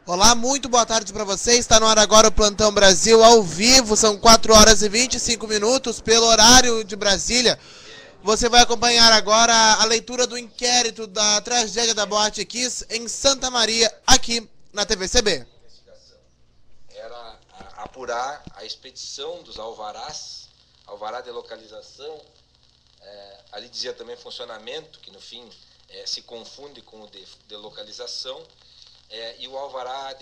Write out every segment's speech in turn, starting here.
Olá, muito boa tarde para você. Está no ar agora o Plantão Brasil ao vivo. São 4 horas e 25 minutos pelo horário de Brasília. Você vai acompanhar agora a leitura do inquérito da tragédia da Boate Kiss em Santa Maria, aqui na TVCB. Era apurar a expedição dos alvarás, alvará de localização, ali dizia também funcionamento, que no fim se confunde com o de localização, e o alvará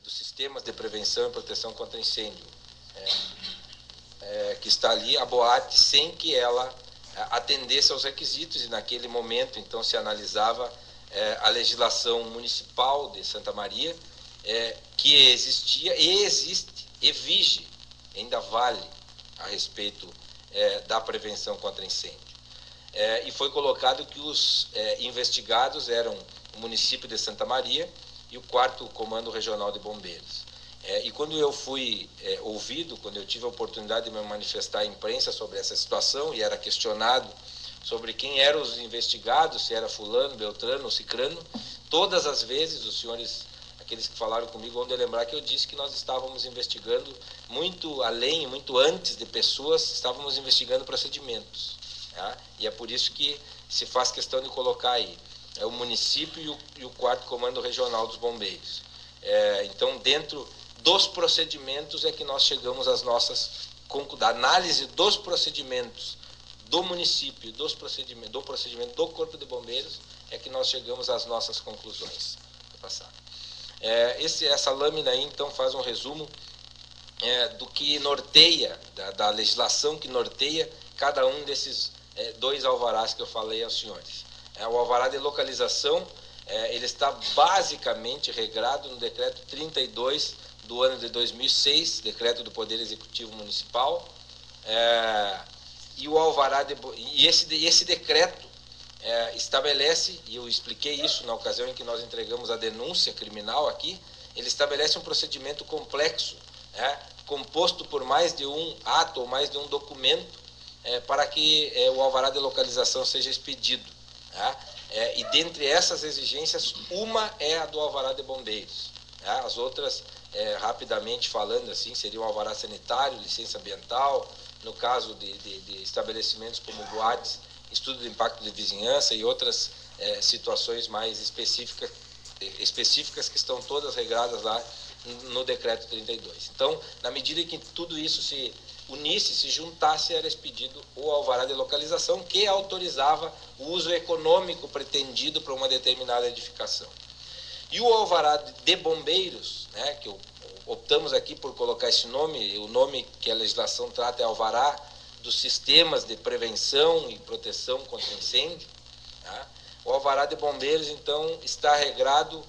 dos sistemas de prevenção e proteção contra incêndio, que está ali, a boate, sem que ela atendesse aos requisitos, e naquele momento então se analisava a legislação municipal de Santa Maria, que existia e existe e vige, ainda vale a respeito da prevenção contra incêndio. E foi colocado que os investigados eram o município de Santa Maria e o 4º Comando Regional de Bombeiros. E quando eu fui ouvido, quando eu tive a oportunidade de me manifestar à imprensa sobre essa situação e era questionado sobre quem eram os investigados, se era fulano, beltrano ou cicrano, todas as vezes os senhores, aqueles que falaram comigo, vão de lembrar que eu disse que nós estávamos investigando muito além, muito antes de pessoas, estávamos investigando procedimentos. Tá? E é por isso que se faz questão de colocar aí o município e o 4º Comando Regional dos Bombeiros. Então, dentro dos procedimentos é que nós chegamos às nossas da análise dos procedimentos do município, do procedimento do Corpo de Bombeiros, é que nós chegamos às nossas conclusões. Vou passar. Essa lâmina aí, então, faz um resumo do que norteia, da legislação que norteia cada um desses 2 alvarás que eu falei aos senhores. O alvará de localização, ele está basicamente regrado no decreto 32 do ano de 2006, decreto do Poder Executivo Municipal, e o alvará esse decreto estabelece, e eu expliquei isso na ocasião em que nós entregamos a denúncia criminal aqui, ele estabelece um procedimento complexo, composto por mais de um ato ou mais de um documento, para que o alvará de localização seja expedido. E dentre essas exigências, uma é a do alvará de bombeiros. As outras, rapidamente falando assim, seriam o alvará sanitário, licença ambiental, no caso de estabelecimentos como boates, estudo de impacto de vizinhança e outras situações mais específicas que estão todas regradas lá no decreto 32. Então, na medida em que tudo isso se unisse, se juntasse, era expedido o alvará de localização, que autorizava o uso econômico pretendido para uma determinada edificação. E o alvará de bombeiros, que optamos aqui por colocar esse nome, o nome que a legislação trata é alvará dos sistemas de prevenção e proteção contra incêndio. O alvará de bombeiros, então, está regrado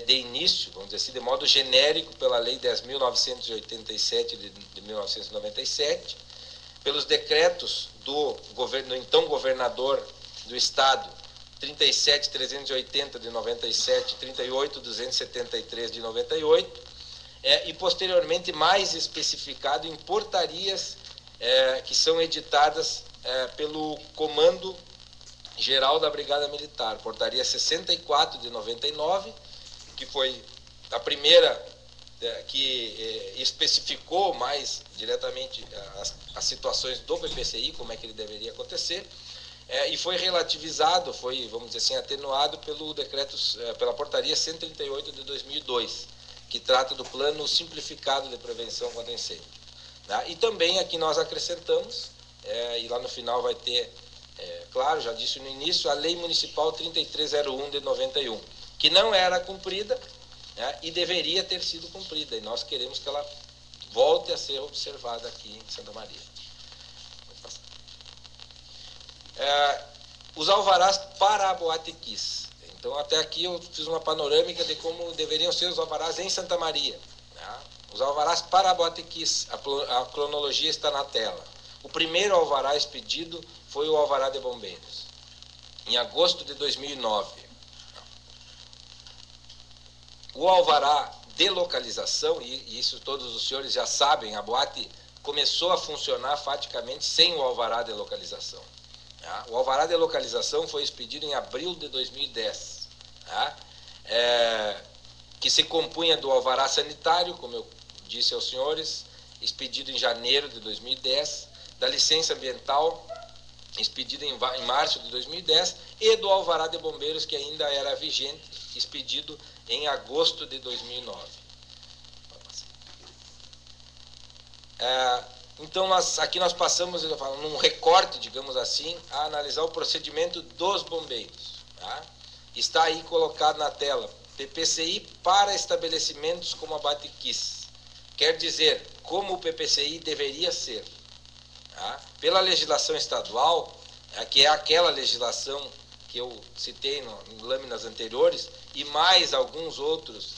de início, vamos dizer assim, de modo genérico, pela Lei 10.987 de 1997, pelos decretos do então governador do Estado, 37.380 de 97, 38.273 de 98, e posteriormente mais especificado em portarias que são editadas pelo Comando Geral da Brigada Militar, portaria 64 de 99, que foi a primeira que especificou mais diretamente as situações do PPCI, como é que ele deveria acontecer, e foi relativizado, foi, vamos dizer assim, atenuado pela portaria 138 de 2002, que trata do plano simplificado de prevenção contra incêndio. E também aqui nós acrescentamos, e lá no final vai ter, claro, já disse no início, a Lei Municipal 3301 de 91, que não era cumprida, e deveria ter sido cumprida, e nós queremos que ela volte a ser observada aqui em Santa Maria. Os alvarás para a Boate Kiss. Então, até aqui eu fiz uma panorâmica de como deveriam ser os alvarás em Santa Maria. Os alvarás para a Boate Kiss, a cronologia está na tela. O primeiro alvará expedido foi o alvará de bombeiros, em agosto de 2009. O alvará de localização, e isso todos os senhores já sabem, a boate começou a funcionar faticamente sem o alvará de localização. O alvará de localização foi expedido em abril de 2010. que se compunha do alvará sanitário, como eu disse aos senhores, expedido em janeiro de 2010, da licença ambiental, expedida em março de 2010, e do alvará de bombeiros, que ainda era vigente, expedido em agosto de 2009. Então, aqui nós passamos, num recorte, digamos assim, a analisar o procedimento dos bombeiros. Tá? Está aí colocado na tela, PPCI para estabelecimentos como a Batiquis. Quer dizer, como o PPCI deveria ser. Tá? Pela legislação estadual, que é aquela legislação que eu citei em lâminas anteriores, e mais alguns outros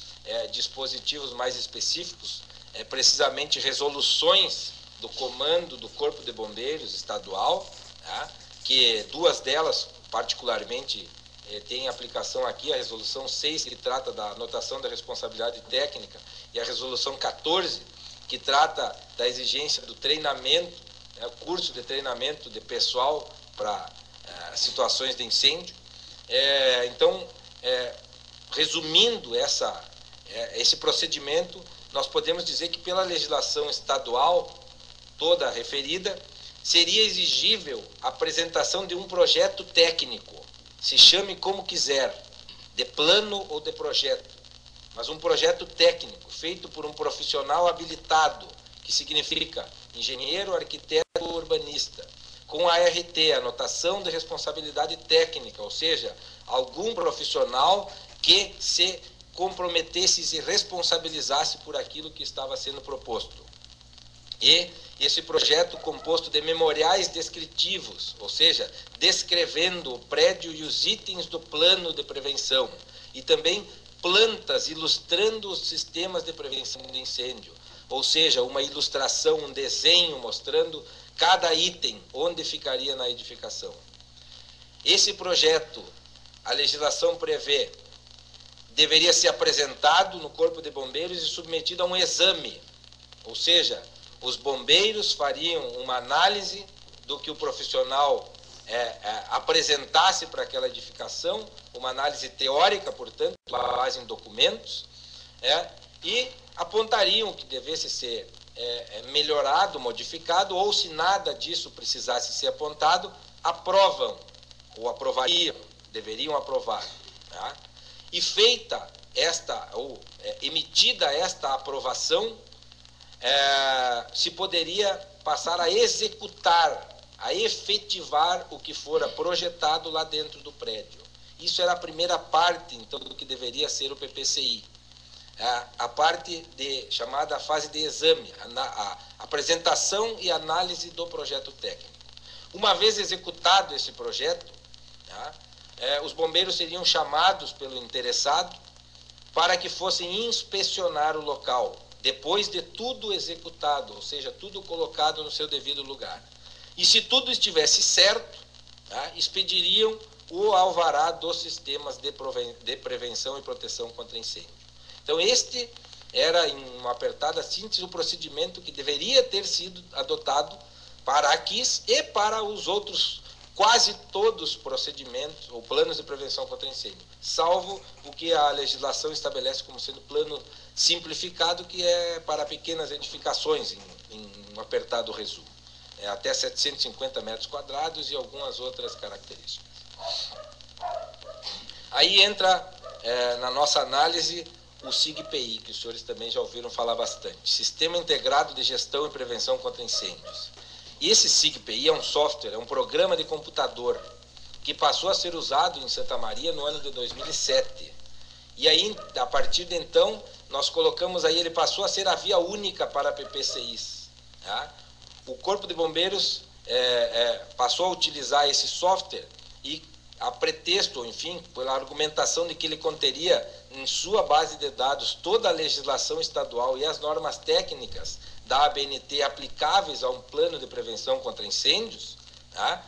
dispositivos mais específicos, precisamente resoluções do comando do Corpo de Bombeiros estadual, tá? Que duas delas, particularmente, têm aplicação aqui, a resolução 6, que trata da anotação da responsabilidade técnica, e a resolução 14, que trata da exigência do treinamento, curso de treinamento de pessoal para situações de incêndio. Então, resumindo esse procedimento, nós podemos dizer que pela legislação estadual, toda referida, seria exigível a apresentação de um projeto técnico, se chame como quiser, de plano ou de projeto, mas um projeto técnico, feito por um profissional habilitado, que significa engenheiro, arquiteto ou urbanista, com a ART, anotação de responsabilidade técnica, ou seja, algum profissional que se comprometesse e se responsabilizasse por aquilo que estava sendo proposto. E esse projeto composto de memoriais descritivos, ou seja, descrevendo o prédio e os itens do plano de prevenção, e também plantas ilustrando os sistemas de prevenção de incêndio, ou seja, uma ilustração, um desenho mostrando cada item, onde ficaria na edificação. Esse projeto, a legislação prevê, deveria ser apresentado no Corpo de Bombeiros e submetido a um exame, ou seja, os bombeiros fariam uma análise do que o profissional apresentasse para aquela edificação, uma análise teórica, portanto, base em documentos, e apontariam o que devesse ser melhorado, modificado, ou se nada disso precisasse ser apontado, aprovam, ou aprovariam, deveriam aprovar. Tá? E feita emitida esta aprovação, se poderia passar a executar, a efetivar o que fora projetado lá dentro do prédio. Isso era a primeira parte, então, do que deveria ser o PPCI. A parte chamada fase de exame, a apresentação e análise do projeto técnico. Uma vez executado esse projeto, tá, os bombeiros seriam chamados pelo interessado para que fossem inspecionar o local, depois de tudo executado, ou seja, tudo colocado no seu devido lugar. E se tudo estivesse certo, tá, expediriam o alvará dos sistemas de prevenção e proteção contra incêndio. Então, este era, em uma apertada síntese, o procedimento que deveria ter sido adotado para a KIS e para os outros, quase todos os procedimentos ou planos de prevenção contra incêndio, salvo o que a legislação estabelece como sendo plano simplificado, que é para pequenas edificações, em um apertado resumo. Até 750 metros quadrados e algumas outras características. Aí entra, na nossa análise, o SIGPI, que os senhores também já ouviram falar bastante. Sistema Integrado de Gestão e Prevenção contra Incêndios. E esse SIGPI é um software, é um programa de computador que passou a ser usado em Santa Maria no ano de 2007. E aí, a partir de então, nós colocamos aí, ele passou a ser a via única para PPCIs. Tá? O Corpo de Bombeiros passou a utilizar esse software e, a pretexto, enfim, pela argumentação de que ele conteria em sua base de dados toda a legislação estadual e as normas técnicas da ABNT aplicáveis a um plano de prevenção contra incêndios, tá?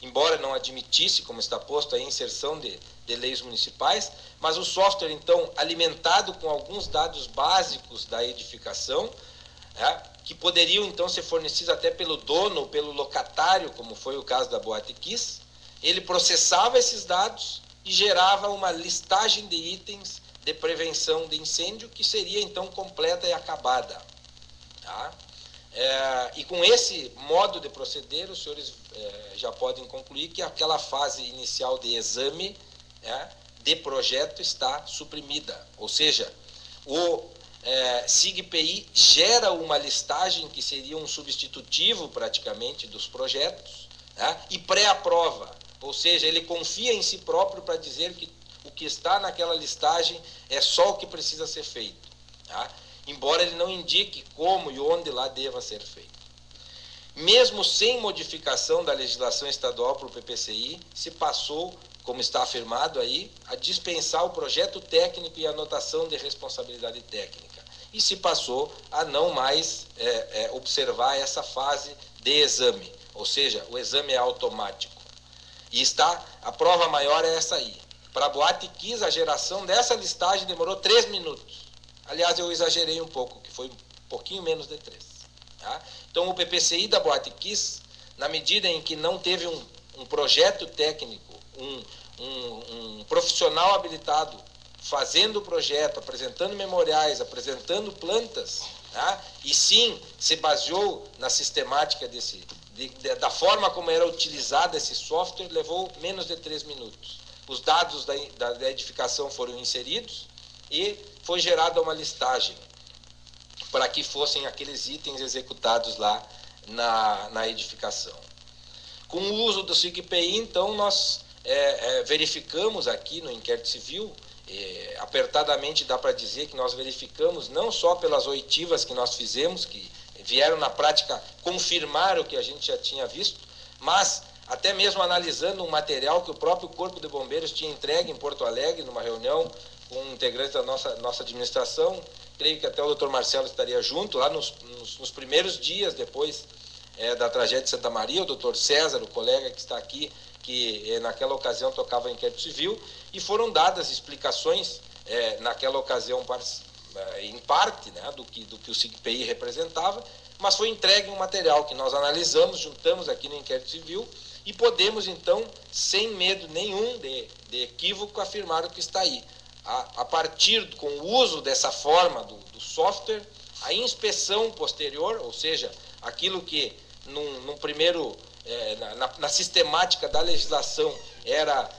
Embora não admitisse, como está posto aí, a inserção de leis municipais, mas o software, então, alimentado com alguns dados básicos da edificação, que poderiam, então, ser fornecidos até pelo dono ou pelo locatário, como foi o caso da Boate Kiss, ele processava esses dados e gerava uma listagem de itens de prevenção de incêndio, que seria então completa e acabada. Tá? E com esse modo de proceder, os senhores já podem concluir que aquela fase inicial de exame de projeto está suprimida. Ou seja, o SIGPI gera uma listagem que seria um substitutivo praticamente dos projetos, e pré-aprova. Ou seja, ele confia em si próprio para dizer que o que está naquela listagem é só o que precisa ser feito. Tá? Embora ele não indique como e onde lá deva ser feito. Mesmo sem modificação da legislação estadual para o PPCI, se passou, como está afirmado aí, a dispensar o projeto técnico e a anotação de responsabilidade técnica. E se passou a não mais observar essa fase de exame. Ou seja, o exame é automático. E a prova maior é essa aí. Para a Boate Kiss, a geração dessa listagem demorou 3 minutos. Aliás, eu exagerei um pouco, que foi um pouquinho menos de 3. Tá? Então, o PPCI da Boate Kiss, na medida em que não teve um projeto técnico, um profissional habilitado fazendo o projeto, apresentando memoriais, apresentando plantas, tá? E sim se baseou na sistemática da forma como era utilizado esse software, levou menos de 3 minutos. Os dados da edificação foram inseridos e foi gerada uma listagem para que fossem aqueles itens executados lá na edificação. Com o uso do SIGPI, então, nós verificamos aqui no inquérito civil, apertadamente dá para dizer que nós verificamos não só pelas oitivas que nós fizemos, que vieram na prática confirmar o que a gente já tinha visto, mas até mesmo analisando um material que o próprio Corpo de Bombeiros tinha entregue em Porto Alegre, numa reunião com integrantes da nossa administração, creio que até o Dr. Marcelo estaria junto, lá nos primeiros dias depois da tragédia de Santa Maria, o Dr. César, o colega que está aqui, que naquela ocasião tocava inquérito civil, e foram dadas explicações naquela ocasião em parte, né, do que o SIGPI representava, mas foi entregue um material que nós analisamos, juntamos aqui no inquérito civil, e podemos então, sem medo nenhum de equívoco, afirmar o que está aí. A partir com o uso dessa forma do software, a inspeção posterior, ou seja, aquilo que num primeiro na sistemática da legislação era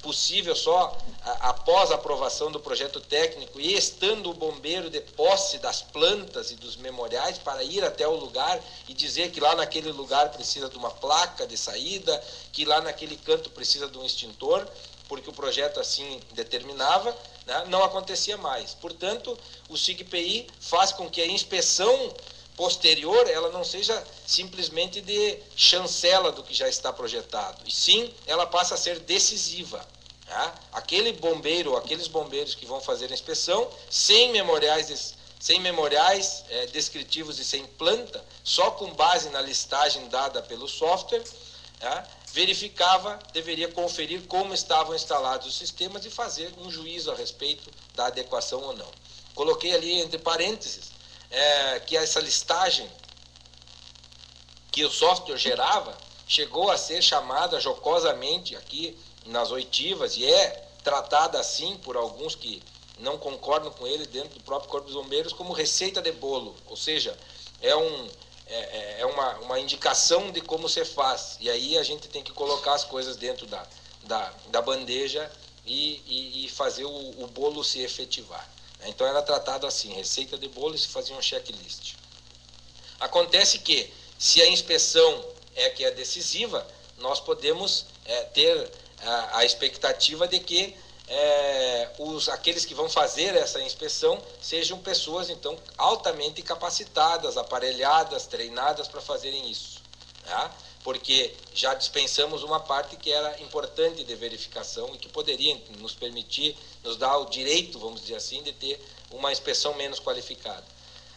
possível só após a aprovação do projeto técnico e estando o bombeiro de posse das plantas e dos memoriais para ir até o lugar e dizer que lá naquele lugar precisa de uma placa de saída, que lá naquele canto precisa de um extintor, porque o projeto assim determinava, né, não acontecia mais. Portanto, o SIGPI faz com que a inspeção posterior, ela não seja simplesmente de chancela do que já está projetado, e sim, ela passa a ser decisiva. Tá? Aquele bombeiro, ou aqueles bombeiros que vão fazer a inspeção, sem memoriais descritivos e sem planta, só com base na listagem dada pelo software, tá? Deveria conferir como estavam instalados os sistemas e fazer um juízo a respeito da adequação ou não. Coloquei ali entre parênteses que essa listagem que o software gerava chegou a ser chamada jocosamente aqui nas oitivas, e é tratada assim por alguns que não concordam com ele dentro do próprio Corpo dos Bombeiros como receita de bolo, ou seja, é uma indicação de como se faz, e aí a gente tem que colocar as coisas dentro da bandeja e fazer o bolo se efetivar. Então era tratado assim, receita de bolo, e se fazia um checklist. Acontece que, se a inspeção que é decisiva, nós podemos ter a expectativa de que aqueles que vão fazer essa inspeção sejam pessoas, então, altamente capacitadas, aparelhadas, treinadas para fazerem isso. Tá? Porque já dispensamos uma parte que era importante de verificação e que poderia nos permitir, nos dar o direito, vamos dizer assim, de ter uma inspeção menos qualificada.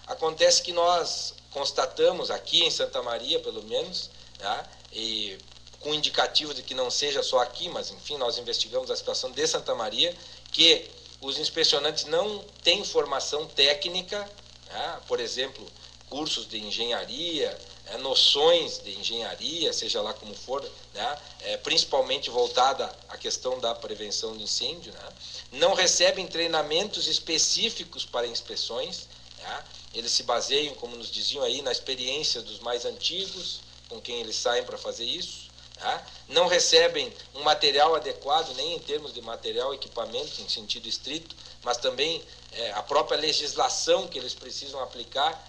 Acontece que nós constatamos aqui em Santa Maria, pelo menos, tá? E com indicativo de que não seja só aqui, mas enfim, nós investigamos a situação de Santa Maria, que os inspecionantes não têm formação técnica, tá? Por exemplo, cursos de engenharia, noções de engenharia, seja lá como for, né, principalmente voltada à questão da prevenção de incêndio, né, não recebem treinamentos específicos para inspeções, né, eles se baseiam, como nos diziam aí, na experiência dos mais antigos, com quem eles saem para fazer isso, né, não recebem um material adequado, nem em termos de material, equipamento, em sentido estrito, mas também a própria legislação que eles precisam aplicar,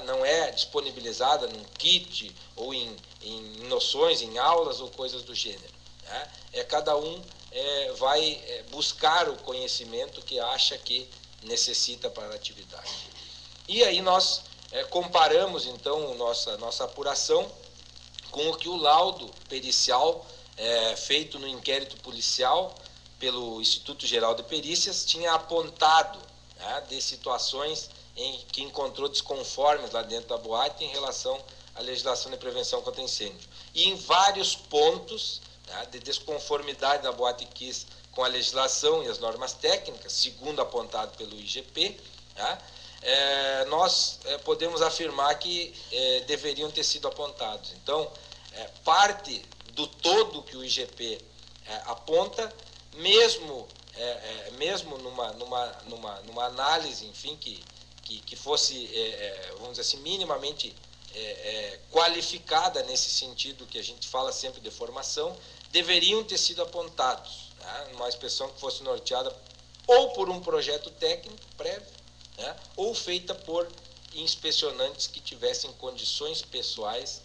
não é disponibilizada num kit ou em noções, em aulas ou coisas do gênero. Cada um vai buscar o conhecimento que acha que necessita para a atividade. E aí nós comparamos, então, nossa apuração com o que o laudo pericial feito no inquérito policial pelo Instituto Geral de Perícias tinha apontado, de situações em que encontrou desconformes lá dentro da boate em relação à legislação de prevenção contra incêndio. E em vários pontos, de desconformidade da Boate Kiss com a legislação e as normas técnicas, segundo apontado pelo IGP, nós podemos afirmar que deveriam ter sido apontados. Então, parte do todo que o IGP aponta, mesmo numa análise, enfim, que fosse, vamos dizer assim, minimamente qualificada nesse sentido que a gente fala sempre de formação, deveriam ter sido apontados, numa inspeção que fosse norteada ou por um projeto técnico prévio, ou feita por inspecionantes que tivessem condições pessoais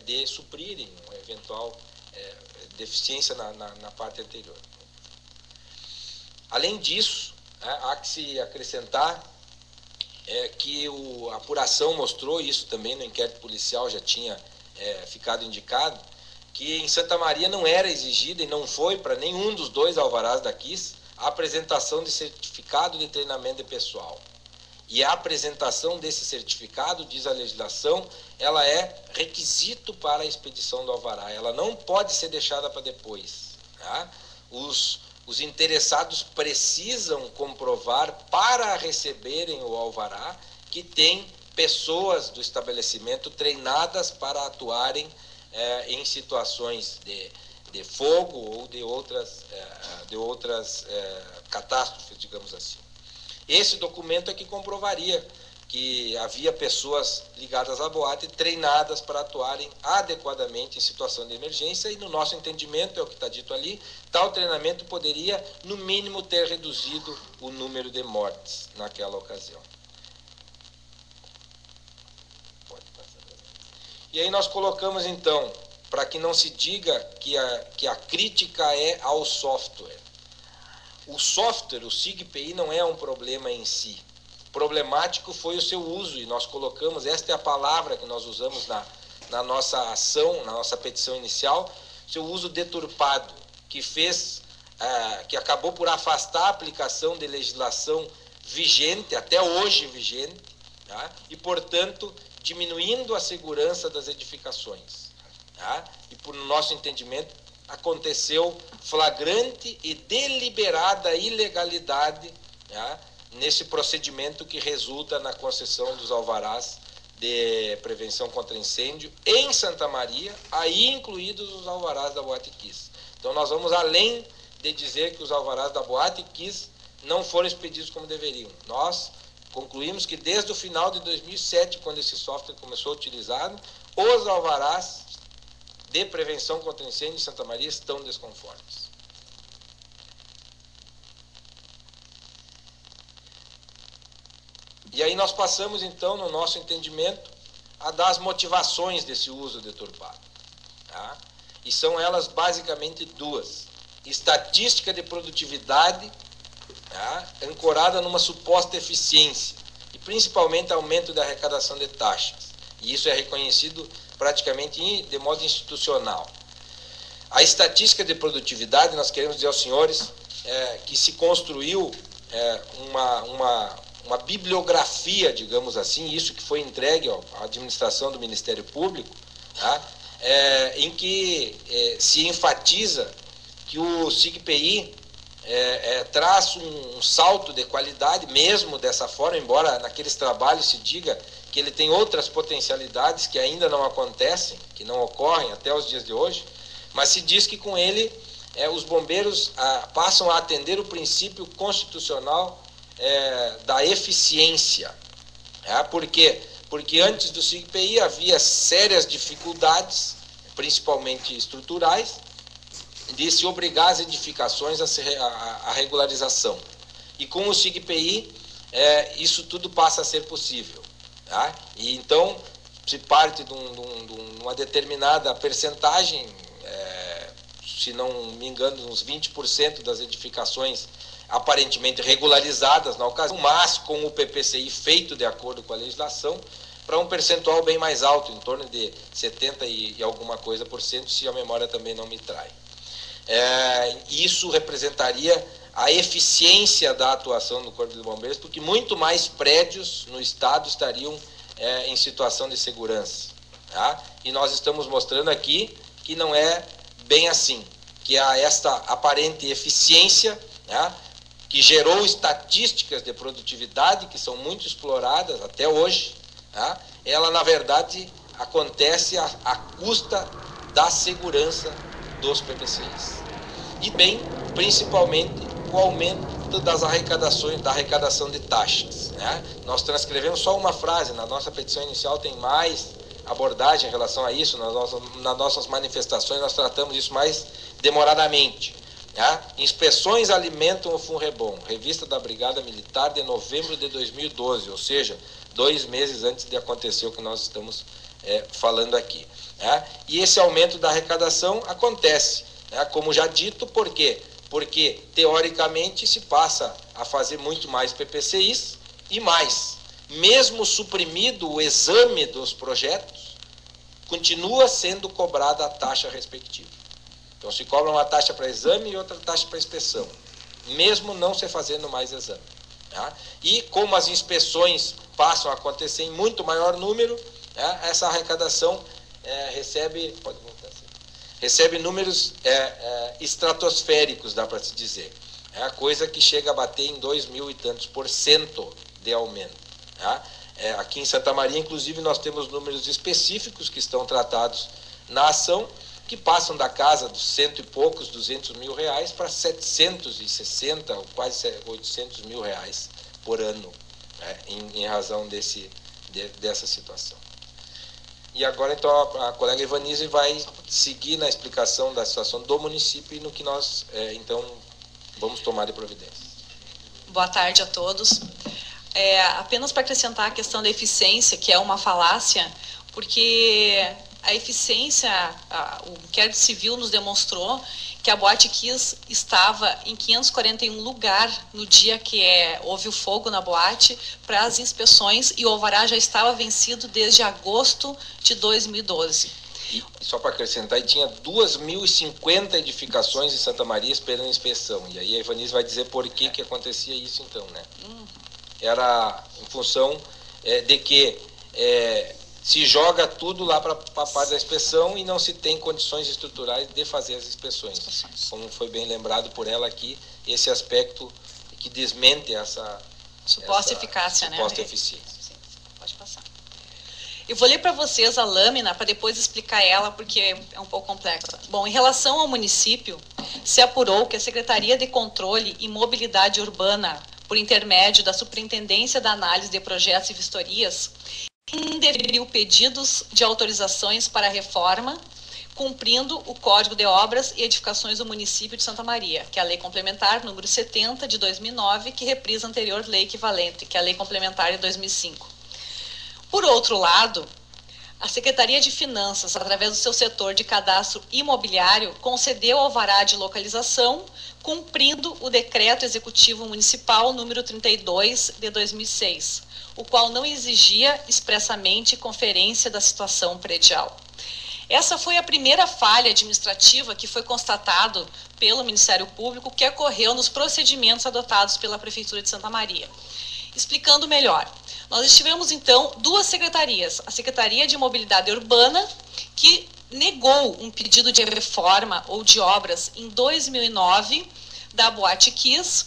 de suprirem uma eventual deficiência na parte anterior. Além disso, há que se acrescentar que a apuração mostrou, isso também no inquérito policial já tinha ficado indicado, que em Santa Maria não era exigida e não foi para nenhum dos dois alvarás da KIS a apresentação de certificado de treinamento de pessoal. E a apresentação desse certificado, diz a legislação, ela é requisito para a expedição do alvará, ela não pode ser deixada para depois. Os interessados precisam comprovar para receberem o alvará que tem pessoas do estabelecimento treinadas para atuarem em situações de fogo ou de outras catástrofes, digamos assim. Esse documento é que comprovaria que havia pessoas ligadas à boate treinadas para atuarem adequadamente em situação de emergência e, no nosso entendimento, é o que está dito ali, tal treinamento poderia, no mínimo, ter reduzido o número de mortes naquela ocasião. E aí nós colocamos, então, para que não se diga que a crítica é ao software. O software, o SIGPI, não é um problema em si. Problemático foi o seu uso, e nós colocamos, esta é a palavra que nós usamos na nossa ação, na nossa petição inicial, seu uso deturpado, que acabou por afastar a aplicação de legislação vigente, até hoje vigente, e, portanto, diminuindo a segurança das edificações. E, por nosso entendimento, aconteceu flagrante e deliberada ilegalidade nesse procedimento que resulta na concessão dos alvarás de prevenção contra incêndio em Santa Maria, aí incluídos os alvarás da Boate Kiss. Então nós vamos além de dizer que os alvarás da Boate Kiss não foram expedidos como deveriam. Nós concluímos que desde o final de 2007, quando esse software começou a ser utilizado, os alvarás de prevenção contra incêndio em Santa Maria estão desconformes. E aí nós passamos, então, no nosso entendimento, a dar as motivações desse uso deturpado. E são elas basicamente duas. Estatística de produtividade, ancorada numa suposta eficiência, e principalmente aumento da arrecadação de taxas. E isso é reconhecido praticamente de modo institucional. A estatística de produtividade, nós queremos dizer aos senhores que se construiu uma bibliografia, digamos assim, isso que foi entregue à administração do Ministério Público, em que se enfatiza que o SIGPI traz um salto de qualidade, mesmo dessa forma, embora naqueles trabalhos se diga que ele tem outras potencialidades que ainda não acontecem, que não ocorrem até os dias de hoje, mas se diz que com ele os bombeiros passam a atender o princípio constitucional da eficiência. Por quê? Porque antes do SIGPI havia sérias dificuldades, principalmente estruturais, de se obrigar as edificações à regularização. E com o SIGPI, isso tudo passa a ser possível. Tá? E então, se parte de uma determinada percentagem, se não me engano, uns 20% das edificações aparentemente regularizadas na ocasião, mas com o PPCI feito de acordo com a legislação, para um percentual bem mais alto, em torno de 70 e alguma coisa por cento, se a memória também não me trai. Isso representaria a eficiência da atuação do Corpo de Bombeiros, porque muito mais prédios no estado estariam em situação de segurança. Tá? E nós estamos mostrando aqui que não é bem assim, que há esta aparente eficiência, né, que gerou estatísticas de produtividade que são muito exploradas até hoje, tá? Ela, na verdade, acontece à custa da segurança dos PPCIs. E bem, principalmente, o aumento das arrecadações, da arrecadação de taxas. Né? Nós transcrevemos só uma frase, na nossa petição inicial tem mais abordagem em relação a isso, nas nossas manifestações nós tratamos isso mais demoradamente. Né? Inspeções alimentam o FUNREBOM, revista da Brigada Militar de novembro de 2012, ou seja, 2 meses antes de acontecer o que nós estamos falando aqui. Né? E esse aumento da arrecadação acontece, né? Como já dito, por quê? Porque, teoricamente, se passa a fazer muito mais PPCIs e mais. Mesmo suprimido o exame dos projetos, continua sendo cobrada a taxa respectiva. Então, se cobra uma taxa para exame e outra taxa para inspeção, mesmo não se fazendo mais exame. Tá? E como as inspeções passam a acontecer em muito maior número, essa arrecadação recebe números estratosféricos, dá para se dizer. É a coisa que chega a bater em 2.000 e tantos % de aumento. Tá? Aqui em Santa Maria, inclusive, nós temos números específicos que estão tratados na ação, que passam da casa dos 100 e poucos, 200 mil reais, para 760 ou quase 800 mil reais por ano, em razão dessa situação. E agora, então, a colega Ivanise vai seguir na explicação da situação do município e no que nós, então, vamos tomar de providência. Boa tarde a todos. Apenas para acrescentar a questão da eficiência, que é uma falácia, porque a eficiência, o inquérito civil nos demonstrou que a Boate Kiss estava em 541 lugar no dia que houve o fogo na boate para as inspeções, e o alvará já estava vencido desde agosto de 2012. E só para acrescentar, tinha 2.050 edificações em Santa Maria esperando inspeção. E aí a Ivanise vai dizer por que acontecia isso então, né? Era em função de que se joga tudo lá para a parte da inspeção e não se tem condições estruturais de fazer as inspeções. Como foi bem lembrado por ela aqui, esse aspecto que desmente essa suposta eficácia, suposta eficiência. Sim, pode passar. Eu vou ler para vocês a lâmina para depois explicar ela, porque é um pouco complexa. Bom, em relação ao município, se apurou que a Secretaria de Controle e Mobilidade Urbana, por intermédio da Superintendência da Análise de Projetos e Vistorias, indeferiu pedidos de autorizações para a reforma, cumprindo o Código de Obras e Edificações do Município de Santa Maria, que é a Lei Complementar número 70 de 2009, que reprisa a anterior lei equivalente, que é a Lei Complementar de 2005. Por outro lado, a Secretaria de Finanças, através do seu setor de cadastro imobiliário, concedeu alvará de localização, cumprindo o Decreto Executivo Municipal número 32 de 2006, o qual não exigia expressamente conferência da situação predial. Essa foi a primeira falha administrativa que foi constatado pelo Ministério Público, que ocorreu nos procedimentos adotados pela Prefeitura de Santa Maria. Explicando melhor, nós tivemos então 2 secretarias, a Secretaria de Mobilidade Urbana, que negou um pedido de reforma ou de obras em 2009 da Boate Kiss.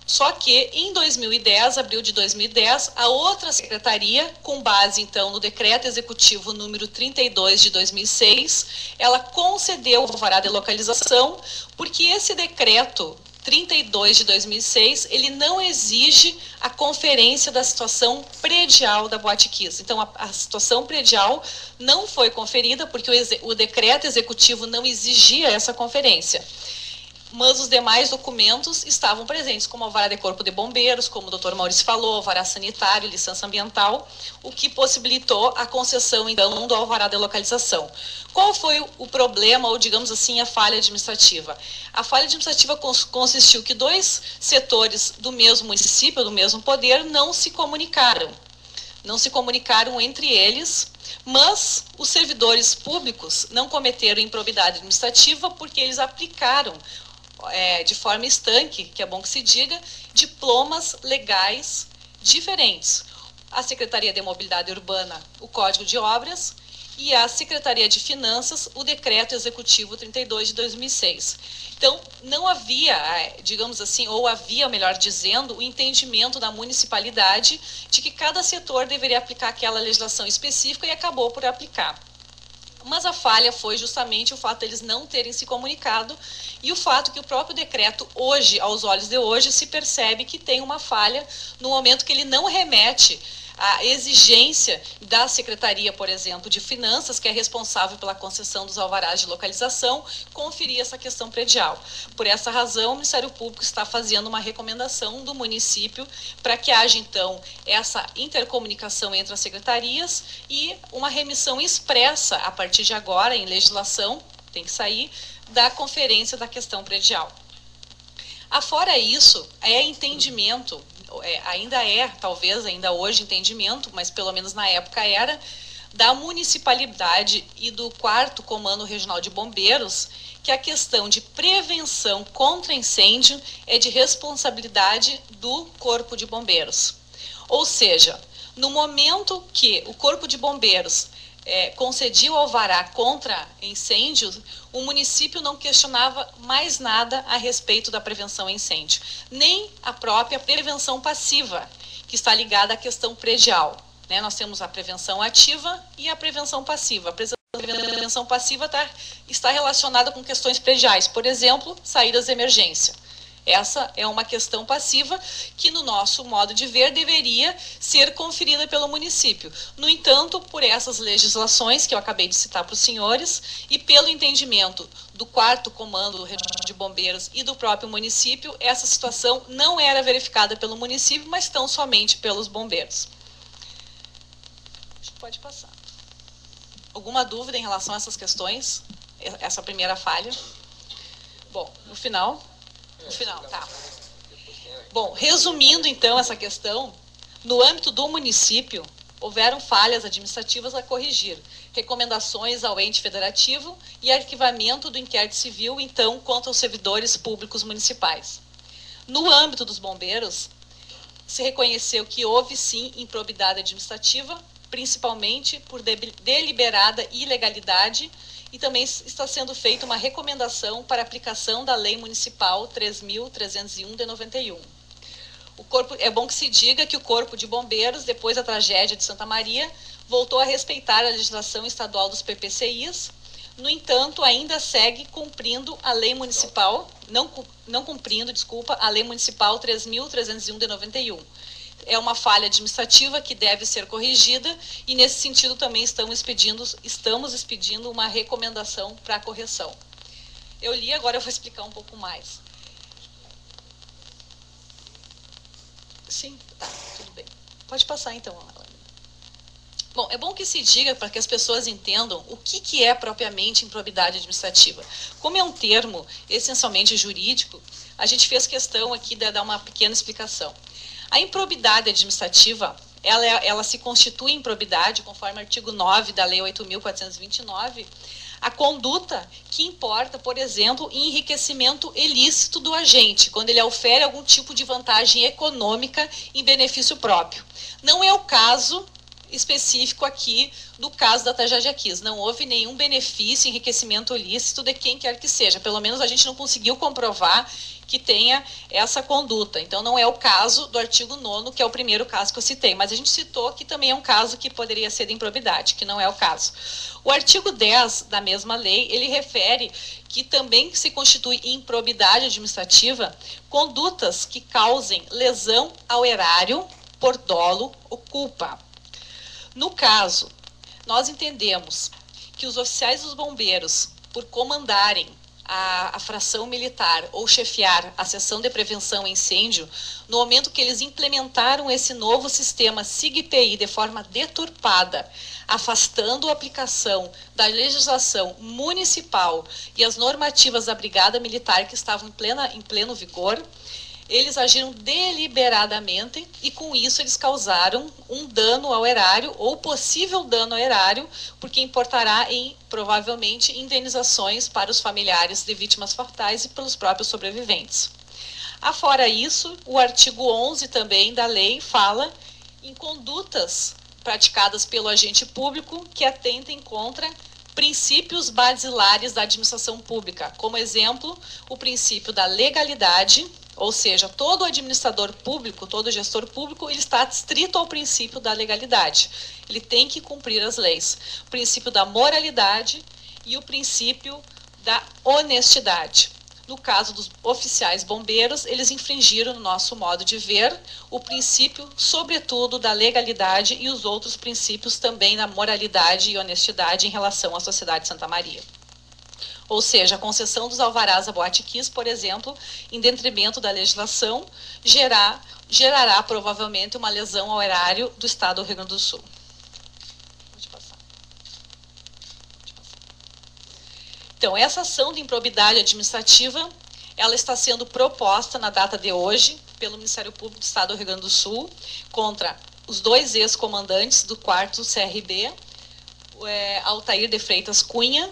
Só que em 2010, abril de 2010, a outra secretaria, com base então no decreto executivo número 32 de 2006, ela concedeu o alvará de localização, porque esse decreto 32 de 2006, ele não exige a conferência da situação predial da Boate Kiss. Então, a situação predial não foi conferida, porque o decreto executivo não exigia essa conferência. Mas os demais documentos estavam presentes, como alvará de corpo de bombeiros, como o doutor Maurício falou, alvará sanitário, licença ambiental, o que possibilitou a concessão, então, do alvará de localização. Qual foi o problema, ou digamos assim, a falha administrativa? A falha administrativa consistiu que dois setores do mesmo município, do mesmo poder, não se comunicaram. Não se comunicaram entre eles, mas os servidores públicos não cometeram improbidade administrativa porque eles aplicaram de forma estanque, que é bom que se diga, diplomas legais diferentes. A Secretaria de Mobilidade Urbana, o Código de Obras, e a Secretaria de Finanças, o Decreto Executivo 32 de 2006. Então, não havia, digamos assim, ou havia, melhor dizendo, o entendimento da municipalidade de que cada setor deveria aplicar aquela legislação específica e acabou por aplicar. Mas a falha foi justamente o fato de eles não terem se comunicado e o fato que o próprio decreto hoje, aos olhos de hoje, se percebe que tem uma falha no momento que ele não remete à exigência da Secretaria, por exemplo, de Finanças, que é responsável pela concessão dos alvarás de localização, conferir essa questão predial. Por essa razão, o Ministério Público está fazendo uma recomendação do município para que haja, então, essa intercomunicação entre as secretarias e uma remissão expressa, a partir de agora, em legislação, tem que sair, da conferência da questão predial. Afora isso, é entendimento, ainda é, talvez ainda hoje entendimento, mas pelo menos na época era, da municipalidade e do 4º Comando Regional de Bombeiros, que a questão de prevenção contra incêndio é de responsabilidade do Corpo de Bombeiros. Ou seja, no momento que o Corpo de Bombeiros concedia o alvará contra incêndios, o município não questionava mais nada a respeito da prevenção a incêndio, nem a própria prevenção passiva, que está ligada à questão predial. Nós temos a prevenção ativa e a prevenção passiva. A prevenção passiva está relacionada com questões prediais, por exemplo, saídas de emergência. Essa é uma questão passiva que, no nosso modo de ver, deveria ser conferida pelo município. No entanto, por essas legislações que eu acabei de citar para os senhores e pelo entendimento do 4º Comando de Bombeiros e do próprio município, essa situação não era verificada pelo município, mas tão somente pelos bombeiros. Acho que pode passar. Alguma dúvida em relação a essas questões? Essa primeira falha? Bom, no final, tá. Bom, resumindo então essa questão, no âmbito do município, houveram falhas administrativas a corrigir, recomendações ao ente federativo e arquivamento do inquérito civil, então, contra os servidores públicos municipais. No âmbito dos bombeiros, se reconheceu que houve sim improbidade administrativa, principalmente por deliberada ilegalidade, e também está sendo feita uma recomendação para aplicação da Lei Municipal 3.301 de 91. É bom que se diga que o Corpo de Bombeiros, depois da tragédia de Santa Maria, voltou a respeitar a legislação estadual dos PPCIs, no entanto, ainda segue cumprindo a Lei Municipal, não cumprindo, desculpa, a Lei Municipal 3.301 de 91. É uma falha administrativa que deve ser corrigida e, nesse sentido, também estamos expedindo uma recomendação para a correção. Eu li, agora eu vou explicar um pouco mais. Sim, tá, tudo bem. Pode passar, então. Bom, é bom que se diga para que as pessoas entendam o que é propriamente improbidade administrativa. Como é um termo essencialmente jurídico, a gente fez questão aqui de dar uma pequena explicação. A improbidade administrativa, ela se constitui improbidade, conforme o artigo 9 da Lei 8.429, a conduta que importa, por exemplo, em enriquecimento ilícito do agente, quando ele ofere algum tipo de vantagem econômica em benefício próprio. Não é o caso, específico aqui do caso da tragédia Kiss. Não houve nenhum benefício, enriquecimento ilícito de quem quer que seja. Pelo menos a gente não conseguiu comprovar que tenha essa conduta. Então, não é o caso do artigo 9º, que é o primeiro caso que eu citei. Mas a gente citou que também é um caso que poderia ser de improbidade, que não é o caso. O artigo 10 da mesma lei, ele refere que também se constitui improbidade administrativa condutas que causem lesão ao erário por dolo ou culpa. No caso, nós entendemos que os oficiais dos bombeiros, por comandarem a fração militar ou chefiar a seção de prevenção a incêndio, no momento que eles implementaram esse novo sistema SIG-PI de forma deturpada, afastando a aplicação da legislação municipal e as normativas da Brigada Militar que estavam em pleno vigor, eles agiram deliberadamente e, com isso, eles causaram um dano ao erário ou possível dano ao erário, porque importará em, provavelmente, indenizações para os familiares de vítimas fatais e pelos próprios sobreviventes. Afora isso, o artigo 11 também da lei fala em condutas praticadas pelo agente público que atentem contra princípios basilares da administração pública, como exemplo, o princípio da legalidade. Ou seja, todo administrador público, todo gestor público, ele está adscrito ao princípio da legalidade. Ele tem que cumprir as leis. O princípio da moralidade e o princípio da honestidade. No caso dos oficiais bombeiros, eles infringiram, no nosso modo de ver, o princípio, sobretudo, da legalidade e os outros princípios também da moralidade e honestidade em relação à sociedade de Santa Maria. Ou seja, a concessão dos alvarás à Boate Kiss, por exemplo, em detrimento da legislação, gerará provavelmente uma lesão ao erário do Estado do Rio Grande do Sul. Pode passar. Então, essa ação de improbidade administrativa, ela está sendo proposta na data de hoje pelo Ministério Público do Estado do Rio Grande do Sul contra os dois ex-comandantes do 4º CRB, Altair de Freitas Cunha,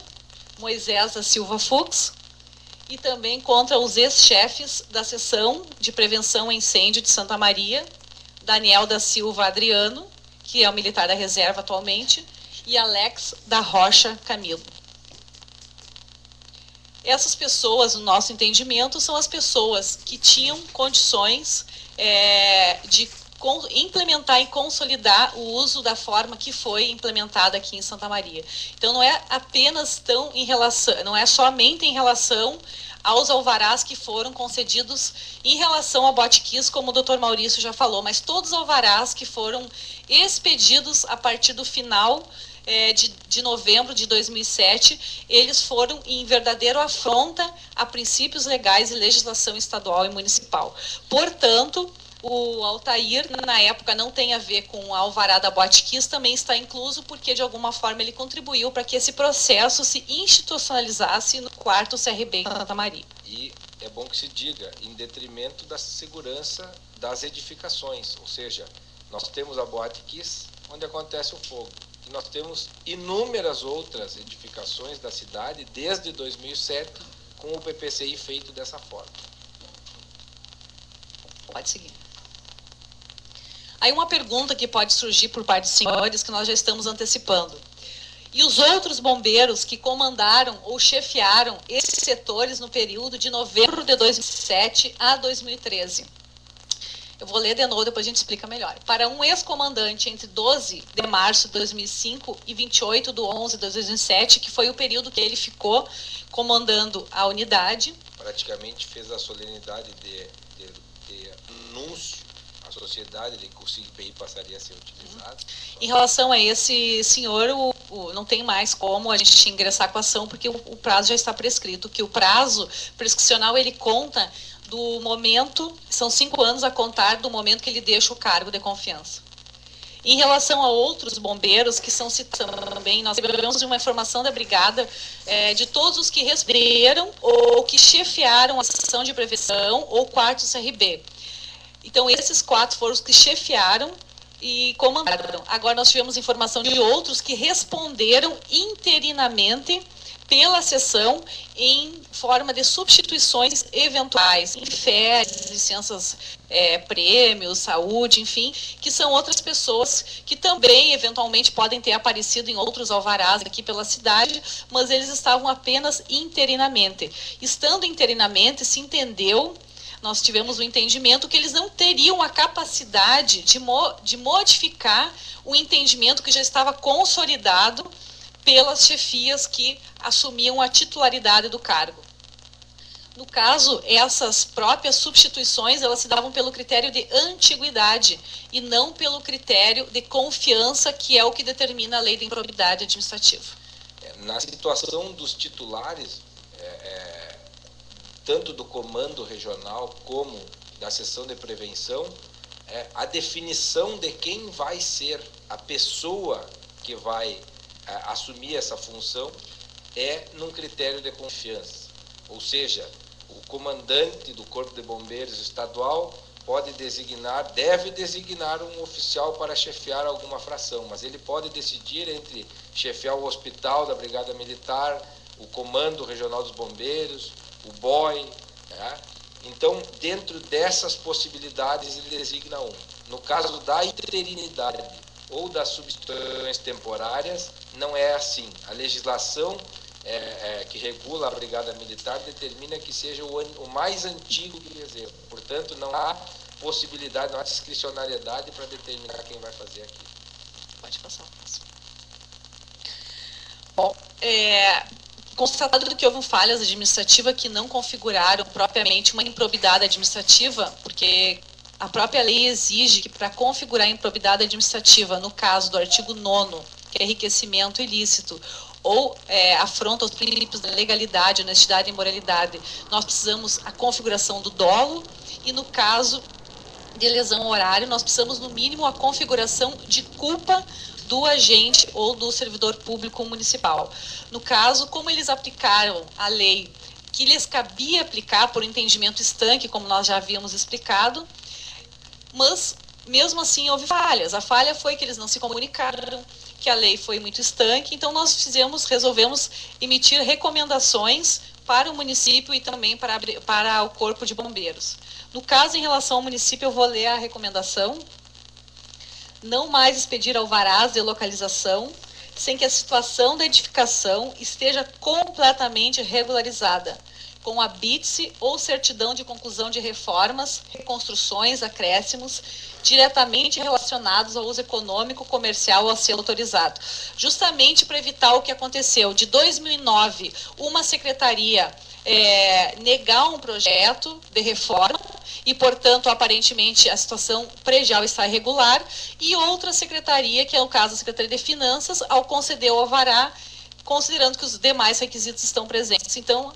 Moisés da Silva Fux, e também contra os ex-chefes da seção de prevenção a incêndio de Santa Maria, Daniel da Silva Adriano, que é o militar da reserva atualmente, e Alex da Rocha Camilo. Essas pessoas, no nosso entendimento, são as pessoas que tinham condições de implementar e consolidar o uso da forma que foi implementada aqui em Santa Maria. Então, não é apenas não é somente em relação aos alvarás que foram concedidos em relação ao Boate Kiss, como o Dr. Maurício já falou, mas todos os alvarás que foram expedidos a partir do final de novembro de 2007, eles foram em verdadeiro afronta a princípios legais e legislação estadual e municipal. Portanto, o Altair, na época, não tem a ver com a alvará da Boate Kiss, também está incluso porque, de alguma forma, ele contribuiu para que esse processo se institucionalizasse no 4º CRB em Santa Maria. E é bom que se diga, em detrimento da segurança das edificações, ou seja, nós temos a Boate Kiss, onde acontece o fogo, e nós temos inúmeras outras edificações da cidade, desde 2007, com o PPCI feito dessa forma. Pode seguir. Aí uma pergunta que pode surgir por parte dos senhores, que nós já estamos antecipando. E os outros bombeiros que comandaram ou chefiaram esses setores no período de novembro de 2007 a 2013? Eu vou ler de novo, depois a gente explica melhor. Para um ex-comandante entre 12 de março de 2005 e 28 de 11 de 2007, que foi o período que ele ficou comandando a unidade. Praticamente fez a solenidade de anúncio à sociedade de que o SIG-PI passaria a ser utilizado. Em relação a esse senhor, não tem mais como a gente ingressar com a ação, porque o prazo já está prescrito, que o prazo prescricional ele conta do momento, são 5 anos a contar do momento que ele deixa o cargo de confiança. Em relação a outros bombeiros que são citados também, nós recebemos uma informação da Brigada de todos os que responderam ou que chefiaram a seção de prevenção ou 4º CRB. Então, esses 4 foram os que chefiaram e comandaram. Agora, nós tivemos informação de outros que responderam interinamente pela seção em forma de substituições eventuais, em férias, licenças, prêmios, saúde, enfim, que são outras pessoas que também eventualmente podem ter aparecido em outros alvarás aqui pela cidade, mas eles estavam apenas interinamente. Estando interinamente, se entendeu, nós tivemos o entendimento que eles não teriam a capacidade de modificar o entendimento que já estava consolidado pelas chefias que assumiam a titularidade do cargo. No caso, essas próprias substituições, elas se davam pelo critério de antiguidade e não pelo critério de confiança, que é o que determina a lei de improbidade administrativa. Na situação dos titulares, tanto do comando regional como da seção de prevenção, a definição de quem vai ser a pessoa que vai assumir essa função num critério de confiança. Ou seja, o comandante do Corpo de Bombeiros estadual deve designar um oficial para chefiar alguma fração, mas ele pode decidir entre chefiar o hospital da Brigada Militar, o Comando Regional dos Bombeiros, o BOI, né? Então, dentro dessas possibilidades, ele designa um. No caso da interinidade ou das substituições temporárias, não é assim. A legislação que regula a Brigada Militar determina que seja o mais antigo que exerça. Portanto, não há possibilidade, não há discricionariedade para determinar quem vai fazer aquilo. Pode passar. Bom, constatado que houve falhas administrativas que não configuraram propriamente uma improbidade administrativa, porque a própria lei exige que para configurar a improbidade administrativa, no caso do artigo 9º, que é enriquecimento ilícito, ou afronta aos princípios da legalidade, honestidade e moralidade, nós precisamos a configuração do dolo, e no caso de lesão horária, nós precisamos, no mínimo, a configuração de culpa do agente ou do servidor público municipal. No caso, como eles aplicaram a lei que lhes cabia aplicar por entendimento estanque, como nós já havíamos explicado, mas, mesmo assim, houve falhas. A falha foi que eles não se comunicaram, que a lei foi muito estanque, então nós resolvemos emitir recomendações para o município e também para o Corpo de Bombeiros. No caso, em relação ao município, eu vou ler a recomendação. Não mais expedir alvarás de localização sem que a situação da edificação esteja completamente regularizada, com habite-se ou certidão de conclusão de reformas, reconstruções, acréscimos, diretamente relacionados ao uso econômico, comercial a ser autorizado. Justamente para evitar o que aconteceu. De 2009, uma secretaria negar um projeto de reforma e, portanto, aparentemente, a situação predial está irregular, e outra secretaria, que é o caso da Secretaria de Finanças, ao conceder o alvará, considerando que os demais requisitos estão presentes. Então,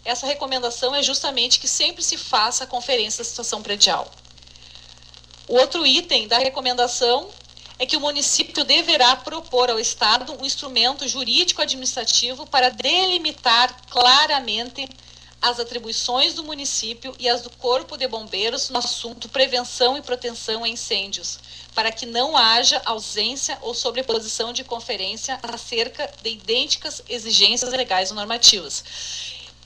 essa recomendação é justamente que sempre se faça a conferência da situação predial. O outro item da recomendação é que o município deverá propor ao Estado um instrumento jurídico-administrativo para delimitar claramente as atribuições do município e as do Corpo de Bombeiros no assunto prevenção e proteção a incêndios, para que não haja ausência ou sobreposição de conferência acerca de idênticas exigências legais ou normativas.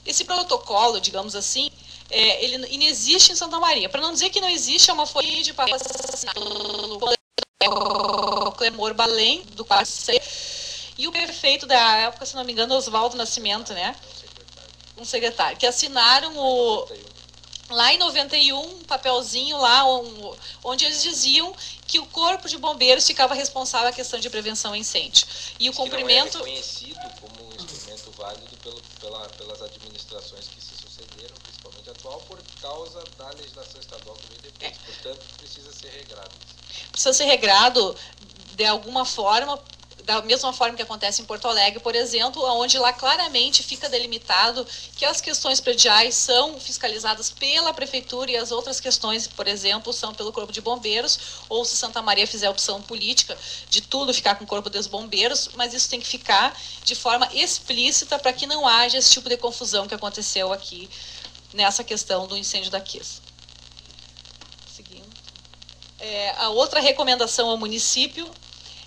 Esse protocolo, digamos assim, ele inexiste em Santa Maria. Para não dizer que não existe, é uma folha de papel assinada pelo Clemor Balém, do quarto C, e o prefeito da época, se não me engano, Oswaldo Nascimento, né? Um secretário, que assinaram lá em 91, um papelzinho lá, onde eles diziam que o Corpo de Bombeiros ficava responsável a questão de prevenção a incêndio. E o cumprimento... não é reconhecido como um instrumento válido pelas administrações que se sucederam, principalmente a atual, por causa da legislação estadual que veio depois. Portanto, precisa ser regrado. Precisa ser regrado de alguma forma, da mesma forma que acontece em Porto Alegre, por exemplo, onde lá claramente fica delimitado que as questões prediais são fiscalizadas pela Prefeitura e as outras questões, por exemplo, são pelo Corpo de Bombeiros, ou se Santa Maria fizer a opção política de tudo ficar com o Corpo dos Bombeiros, mas isso tem que ficar de forma explícita para que não haja esse tipo de confusão que aconteceu aqui nessa questão do incêndio da Quis. Seguindo. A outra recomendação ao município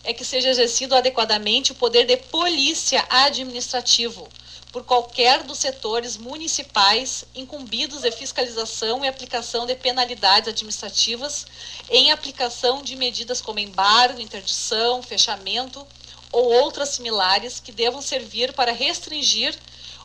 é que seja exercido adequadamente o poder de polícia administrativo, por qualquer dos setores municipais incumbidos de fiscalização e aplicação de penalidades administrativas em aplicação de medidas como embargo, interdição, fechamento ou outras similares que devam servir para restringir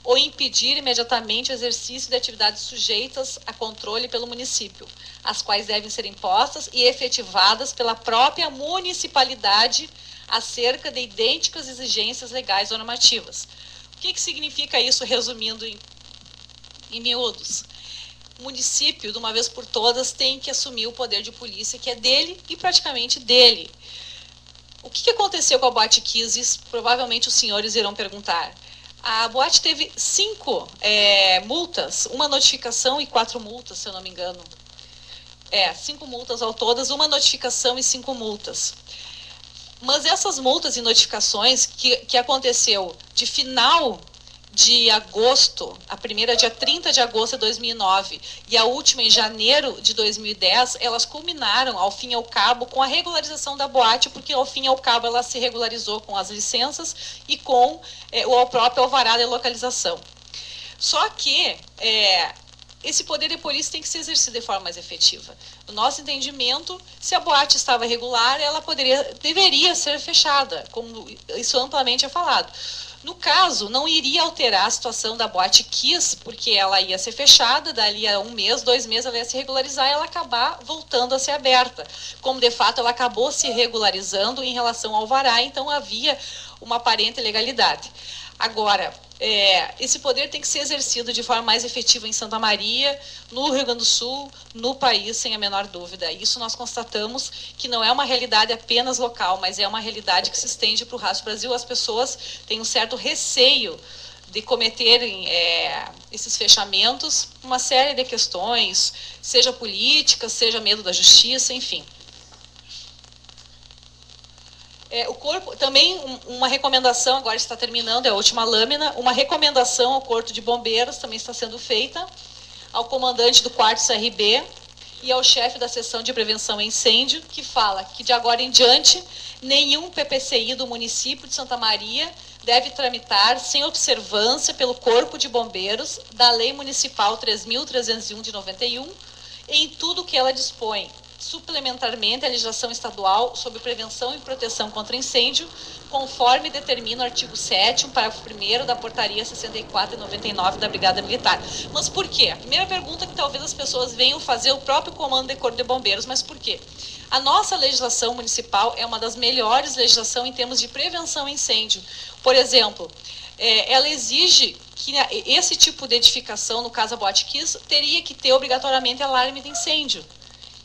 ou impedir imediatamente o exercício de atividades sujeitas a controle pelo município, as quais devem ser impostas e efetivadas pela própria municipalidade acerca de idênticas exigências legais ou normativas. O que significa isso, resumindo em miúdos? O município, de uma vez por todas, tem que assumir o poder de polícia, que é dele e praticamente dele. O que aconteceu com a Boate Kiss? Provavelmente os senhores irão perguntar. A boate teve 5 multas, uma notificação e 4 multas, se eu não me engano. 5 multas ao todas, uma notificação e 5 multas. Mas essas multas e notificações que aconteceu de final de agosto, a primeira dia 30 de agosto de 2009 e a última em janeiro de 2010, elas culminaram, ao fim e ao cabo, com a regularização da boate, porque ao fim e ao cabo ela se regularizou com as licenças e com o próprio alvará de localização. Só que esse poder de polícia tem que ser exercido de forma mais efetiva. No nosso entendimento, se a boate estava irregular, ela deveria ser fechada, como isso amplamente é falado. No caso, não iria alterar a situação da Boate Kiss, porque ela ia ser fechada, dali a 1 mês, 2 meses, ela ia se regularizar e ela acabar voltando a ser aberta. Como, de fato, ela acabou se regularizando em relação ao alvará, então havia uma aparente legalidade. Agora, esse poder tem que ser exercido de forma mais efetiva em Santa Maria, no Rio Grande do Sul, no país, sem a menor dúvida. Isso nós constatamos que não é uma realidade apenas local, mas é uma realidade que se estende para o resto do Brasil. As pessoas têm um certo receio de cometerem esses fechamentos, uma série de questões, seja políticas, seja medo da justiça, enfim. O corpo, também uma recomendação, agora está terminando, é a última lâmina, uma recomendação ao Corpo de Bombeiros também está sendo feita, ao comandante do 4º CRB e ao chefe da seção de prevenção a incêndio, que fala que de agora em diante, nenhum PPCI do município de Santa Maria deve tramitar sem observância pelo Corpo de Bombeiros da Lei Municipal 3.301 de 91, em tudo que ela dispõe. Suplementarmente, a legislação estadual sobre prevenção e proteção contra incêndio, conforme determina o artigo 7º, parágrafo 1º da portaria 64 e 99 da Brigada Militar. Mas por quê? A primeira pergunta que talvez as pessoas venham fazer, o próprio comando de Corpo de Bombeiros, mas por quê? A nossa legislação municipal é uma das melhores legislações em termos de prevenção a incêndio. Por exemplo, ela exige que esse tipo de edificação, no caso a Boate Kiss, teria que ter obrigatoriamente alarme de incêndio.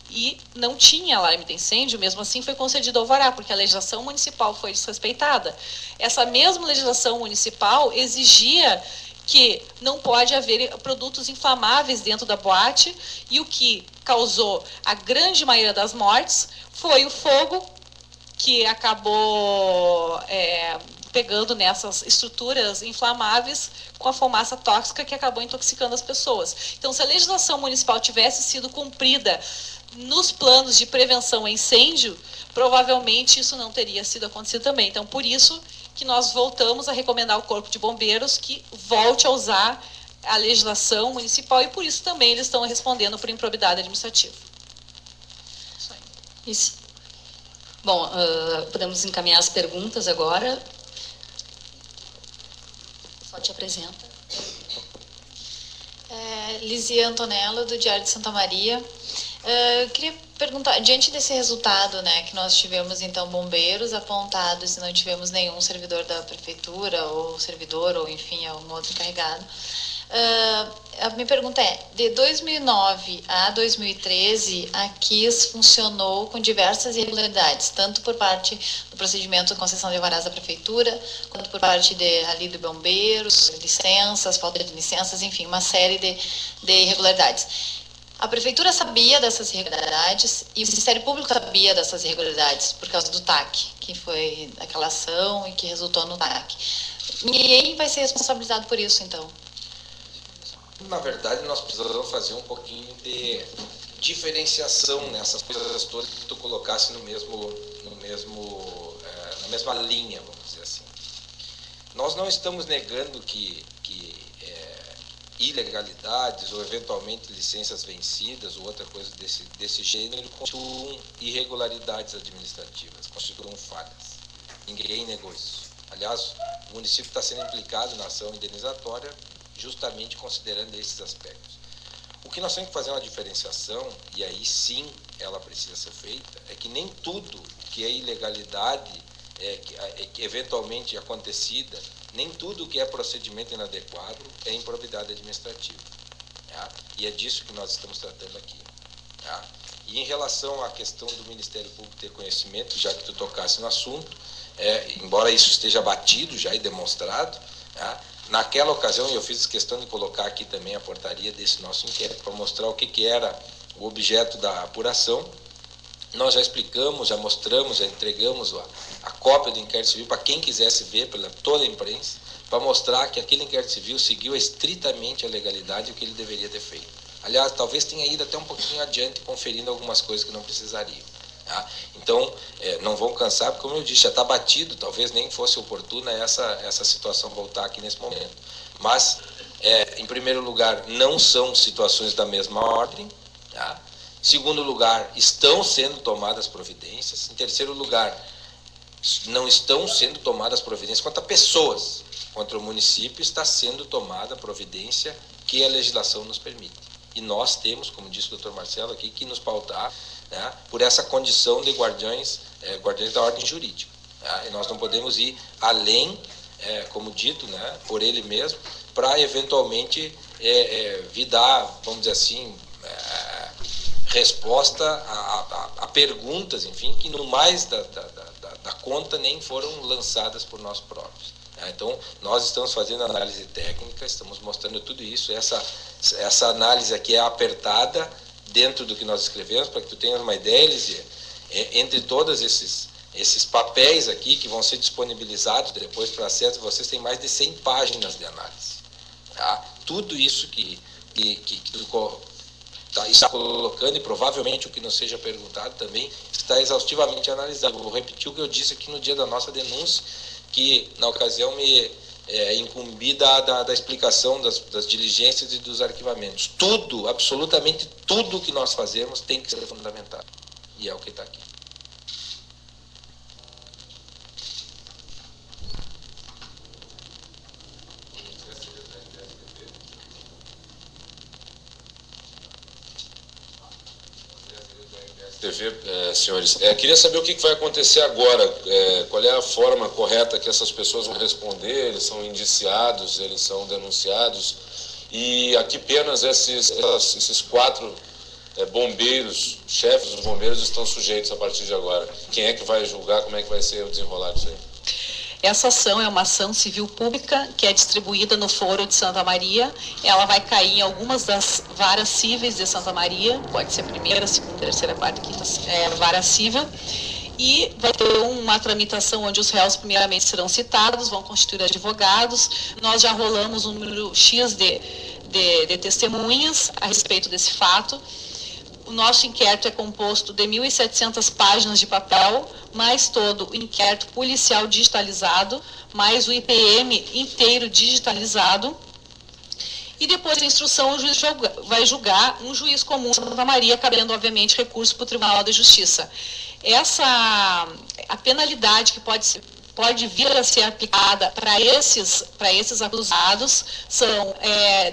E não tinha alarme de incêndio, mesmo assim foi concedido alvará, porque a legislação municipal foi desrespeitada. Essa mesma legislação municipal exigia que não pode haver produtos inflamáveis dentro da boate, e o que causou a grande maioria das mortes foi o fogo, que acabou pegando nessas estruturas inflamáveis com a fumaça tóxica que acabou intoxicando as pessoas. Então, se a legislação municipal tivesse sido cumprida nos planos de prevenção a incêndio, provavelmente isso não teria sido acontecido também. Então, por isso que nós voltamos a recomendar ao Corpo de Bombeiros que volte a usar a legislação municipal e, por isso, também eles estão respondendo por improbidade administrativa. Isso. Bom, podemos encaminhar as perguntas agora. Só te apresenta. Lizia Antonella, do Diário de Santa Maria. Eu queria perguntar, diante desse resultado, né, que nós tivemos, então, bombeiros apontados e não tivemos nenhum servidor da prefeitura, ou servidor, ou enfim, algum outro encarregado, a minha pergunta é, de 2009 a 2013, a KIS funcionou com diversas irregularidades, tanto por parte do procedimento de concessão de alvarás da prefeitura, quanto por parte ali de bombeiros, licenças, falta de licenças, enfim, uma série de irregularidades. A prefeitura sabia dessas irregularidades e o Ministério Público sabia dessas irregularidades por causa do TAC, que foi aquela ação e que resultou no TAC. Ninguém vai ser responsabilizado por isso, então? Na verdade, nós precisamos fazer um pouquinho de diferenciação nessas coisas todas que tu colocasse na mesma linha, vamos dizer assim. Nós não estamos negando que ilegalidades ou eventualmente licenças vencidas ou outra coisa desse gênero constituam irregularidades administrativas, constituam falhas. Ninguém negou isso. Aliás, o município está sendo implicado na ação indenizatória justamente considerando esses aspectos. O que nós temos que fazer uma diferenciação, e aí sim ela precisa ser feita, é que nem tudo que é ilegalidade, que eventualmente acontecida, nem tudo que é procedimento inadequado é improbidade administrativa. Tá? E é disso que nós estamos tratando aqui. Tá? E em relação à questão do Ministério Público ter conhecimento, já que tu tocasse no assunto, embora isso esteja batido já e demonstrado, tá? Naquela ocasião, eu fiz questão de colocar aqui também a portaria desse nosso inquérito para mostrar o que era o objeto da apuração. Nós já explicamos, já mostramos, já entregamos a cópia do inquérito civil para quem quisesse ver, pela toda a imprensa, para mostrar que aquele inquérito civil seguiu estritamente a legalidade e o que ele deveria ter feito. Aliás, talvez tenha ido até um pouquinho adiante, conferindo algumas coisas que não precisariam. Tá? Então, não vão cansar, porque, como eu disse, já está batido, talvez nem fosse oportuna essa situação voltar aqui nesse momento. Mas, em primeiro lugar, não são situações da mesma ordem. Tá? Em segundo lugar, estão sendo tomadas providências. Em terceiro lugar, não estão sendo tomadas providências contra pessoas. Contra o município está sendo tomada providência que a legislação nos permite. E nós temos, como disse o doutor Marcelo aqui, que nos pautar, né, por essa condição de guardiões da ordem jurídica. Tá? E nós não podemos ir além, como dito, né, por ele mesmo, para eventualmente vir dar, vamos dizer assim, resposta a perguntas, enfim, que no mais da conta nem foram lançadas por nós próprios. Então, nós estamos fazendo análise técnica, estamos mostrando tudo isso. Essa análise aqui é apertada dentro do que nós escrevemos, para que tu tenhas uma ideia, Elisia, entre todos esses papéis aqui que vão ser disponibilizados depois para acesso, vocês têm mais de 100 páginas de análise. Tá? Tudo isso que tu está colocando, e provavelmente o que não seja perguntado também, está exaustivamente analisado. Vou repetir o que eu disse aqui no dia da nossa denúncia, que na ocasião me incumbi da explicação das diligências e dos arquivamentos. Tudo, absolutamente tudo que nós fazemos tem que ser fundamentado. E é o que está aqui. Senhores, queria saber o que vai acontecer agora, qual é a forma correta que essas pessoas vão responder. Eles são indiciados, eles são denunciados, e a que penas esses 4 bombeiros, chefes dos bombeiros, estão sujeitos a partir de agora? Quem é que vai julgar, como é que vai ser o desenrolar disso aí? Essa ação é uma ação civil pública que é distribuída no Foro de Santa Maria. Ela vai cair em algumas das varas cíveis de Santa Maria, pode ser a primeira, segunda, terceira, quarta, quinta, vara cível. E vai ter uma tramitação onde os réus primeiramente serão citados, vão constituir advogados. Nós já rolamos um número X de testemunhas a respeito desse fato. O nosso inquérito é composto de 1.700 páginas de papel, mais todo o inquérito policial digitalizado, mais o IPM inteiro digitalizado. E depois da instrução, o juiz vai julgar, um juiz comum de Santa Maria, cabendo, obviamente, recurso para o Tribunal de Justiça. A penalidade que pode vir a ser aplicada para esses acusados são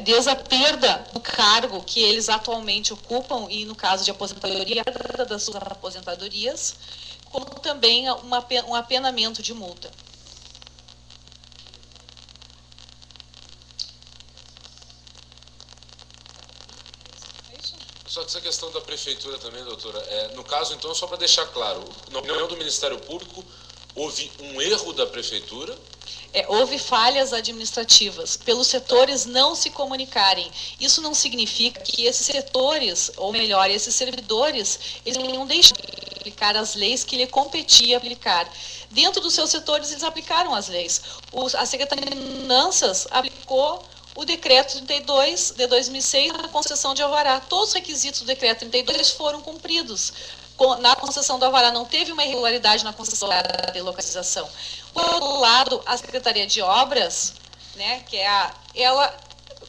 desde a perda do cargo que eles atualmente ocupam, e no caso de aposentadoria, a perda das suas aposentadorias, como também um apenamento de multa. Só que essa questão da prefeitura também, doutora, no caso, então, só para deixar claro, na opinião do Ministério Público, houve um erro da prefeitura? Houve falhas administrativas, pelos setores não se comunicarem. Isso não significa que esses setores, ou melhor, esses servidores, eles não deixam de aplicar as leis que lhe competia aplicar. Dentro dos seus setores, eles aplicaram as leis. A Secretaria de Finanças aplicou o decreto 32 de 2006 na concessão de alvará. Todos os requisitos do decreto 32 foram cumpridos. Na concessão do alvará não teve uma irregularidade na concessão da delocalização. Por outro lado, a Secretaria de Obras né, que é ela